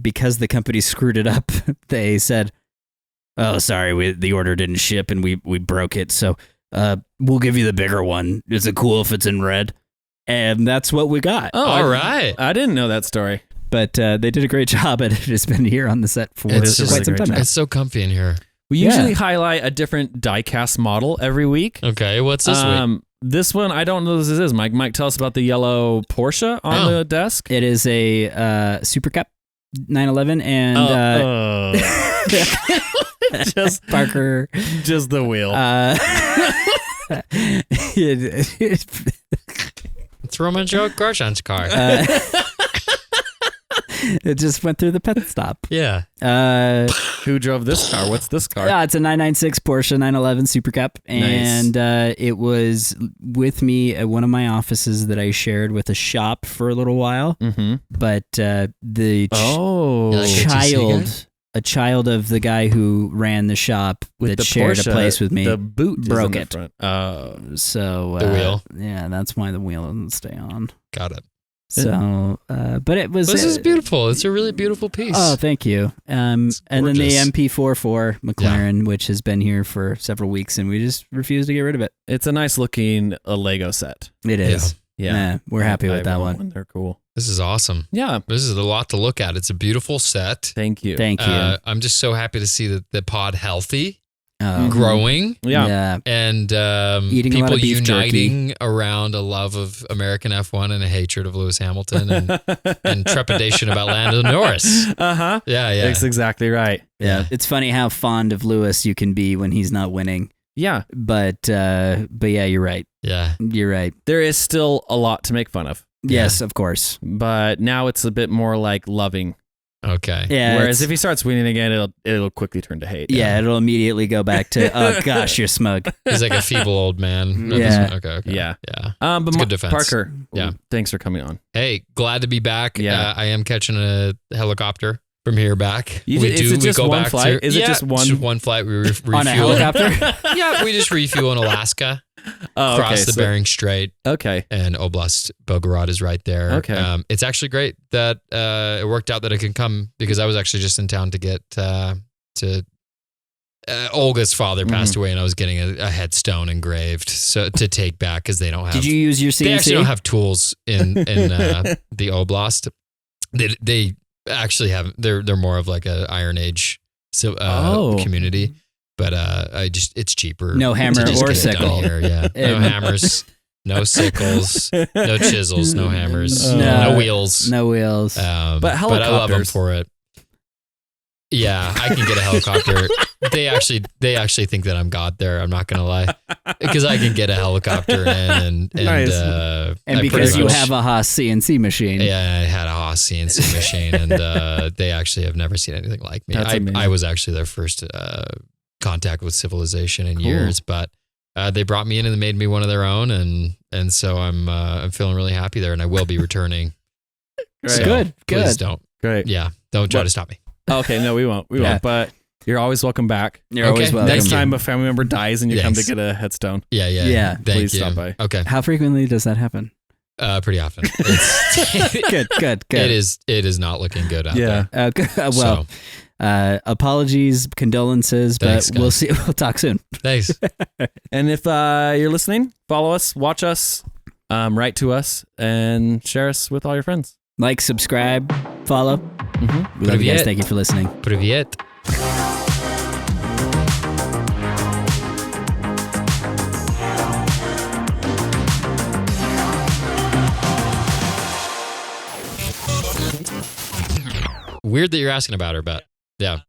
S1: because the company screwed it up, they said, "Oh, sorry, the order didn't ship and we broke it. So we'll give you the bigger one. Is it cool if it's in red?" And that's what we got.
S6: Oh,
S2: All right.
S6: I didn't know that story.
S1: But they did a great job, and it has been here on the set for
S2: It's
S6: just
S1: quite
S6: a
S1: some
S6: great
S1: time now.
S2: It's so comfy in here.
S6: We
S1: Yeah.
S6: usually highlight a different diecast model every week.
S2: Okay. What's this week?
S6: This one, I don't know what this is. Mike, tell us about the yellow Porsche on the desk.
S1: It is a Super Cup 911, and
S6: Just
S1: Parker.
S6: just the wheel.
S2: It's Roman Grosjean's car.
S1: It just went through the pit stop.
S2: yeah.
S6: Who drove this car? What's this car?
S1: Yeah, it's a 996 Porsche 911 Super Cup, and it was with me at one of my offices that I shared with a shop for a little while.
S6: Mm-hmm.
S1: But the
S6: Oh.
S2: You like it? HTC
S1: a child of the guy who ran the shop that shared
S6: Porsche,
S1: a place with me,
S6: The boot is
S1: broke
S6: in the
S1: it.
S6: front. Oh.
S1: So
S2: The wheel.
S1: Yeah, that's why the wheel doesn't stay on.
S2: Got it.
S1: So, but it was.
S2: This is beautiful. It's a really beautiful piece.
S1: Oh, thank you. And then the
S2: gorgeous.
S1: MP44 McLaren, which has been here for several weeks, and we just refuse to get rid of it.
S6: It's a nice looking Lego set.
S1: It is.
S6: Yeah.
S1: We're happy with
S6: I
S1: that
S6: want
S1: one.
S6: They're cool.
S2: This is awesome.
S6: Yeah.
S2: This is a lot to look at. It's a beautiful set.
S6: Thank you.
S1: Thank you.
S2: I'm just so happy to see that the pod healthy,
S1: Oh,
S2: growing,
S6: Yeah.
S2: and
S1: Eating a lot
S2: people
S1: of beef
S2: uniting around a love of American F1 and a hatred of Lewis Hamilton and trepidation about Lando Norris.
S6: Uh-huh.
S2: Yeah.
S6: That's exactly right.
S1: yeah. It's funny how fond of Lewis you can be when he's not winning.
S6: Yeah.
S1: But yeah, you're right.
S2: Yeah.
S1: You're right.
S6: There is still a lot to make fun of,
S1: Yes, of course.
S6: but now it's a bit more like loving.
S2: Okay.
S1: Yeah.
S6: Whereas
S1: it's-
S6: if he starts winning again, it'll quickly turn to hate.
S1: yeah, it'll immediately go back to, oh gosh, you're smug.
S2: He's like a feeble old man. No,
S1: Yeah.
S2: Okay.
S6: Yeah.
S2: Yeah.
S6: But
S2: It's good defense.
S6: Parker,
S2: Yeah.
S6: thanks for coming on.
S2: Hey, glad to be back.
S6: Yeah.
S2: I am catching a helicopter from here back.
S6: Is it just one flight? Is it just one?
S2: Flight? We refuel
S1: On a helicopter?
S2: Yeah, we just refuel in Alaska,
S6: Oh,
S2: cross the Bering Strait,
S6: Okay.
S2: and Oblast Belgorod is right there.
S6: Okay.
S2: It's actually great that it worked out that I can come because I was actually just in town to get to Olga's father passed away, and I was getting a headstone engraved so to take back because they don't have.
S1: Did you use your CNC?
S2: They actually don't have tools in the oblast. They actually have. They're more of like a Iron Age community, but it's cheaper.
S1: No hammer
S2: to just
S1: or
S2: get it done
S1: sickle.
S2: here, yeah, no hammers, no sickles, no chisels, no hammers, no wheels,
S1: No wheels.
S6: But
S2: I love them
S6: helicopters.
S2: for it. Yeah, I can get a helicopter. They actually think that I'm God there. I'm not gonna lie, because I can get a helicopter in and
S6: Nice.
S1: and
S2: I
S1: because
S2: pretty
S1: you
S2: much-
S1: have a Haas CNC machine.
S2: Yeah, I had a Haas CNC machine, and they actually have never seen anything like me.
S6: That's amazing.
S2: I was actually their first contact with civilization in years, but they brought me in and they made me one of their own, and so I'm feeling really happy there, and I will be returning.
S6: Great.
S2: So
S1: Good.
S2: Please don't.
S6: Great.
S2: Yeah, don't try
S6: What-
S2: to stop me.
S6: Okay, no, we won't. We
S1: Yeah.
S6: won't. But you're always welcome back.
S1: You're
S2: Okay.
S1: always welcome.
S6: Next
S2: Thank you.
S6: time a family member dies and you come to
S2: Thanks.
S6: get a headstone.
S2: Yeah.
S1: Yeah,
S2: Thank
S6: please
S2: you.
S6: stop by.
S2: Okay.
S1: How frequently does that happen?
S2: Pretty often. It's,
S1: Good.
S2: It is not looking good out
S6: Yeah.
S2: there.
S1: Well,
S2: So,
S1: apologies, condolences,
S2: Thanks,
S1: but we'll
S2: guys.
S1: see. We'll talk soon.
S2: thanks.
S6: And if you're listening, follow us, watch us, write to us, and share us with all your friends.
S1: Like, subscribe, follow.
S6: Mm-hmm.
S1: We love you guys.
S2: Привет.
S1: Thank you for listening.
S2: Привет. Weird that you're asking about her, but yeah.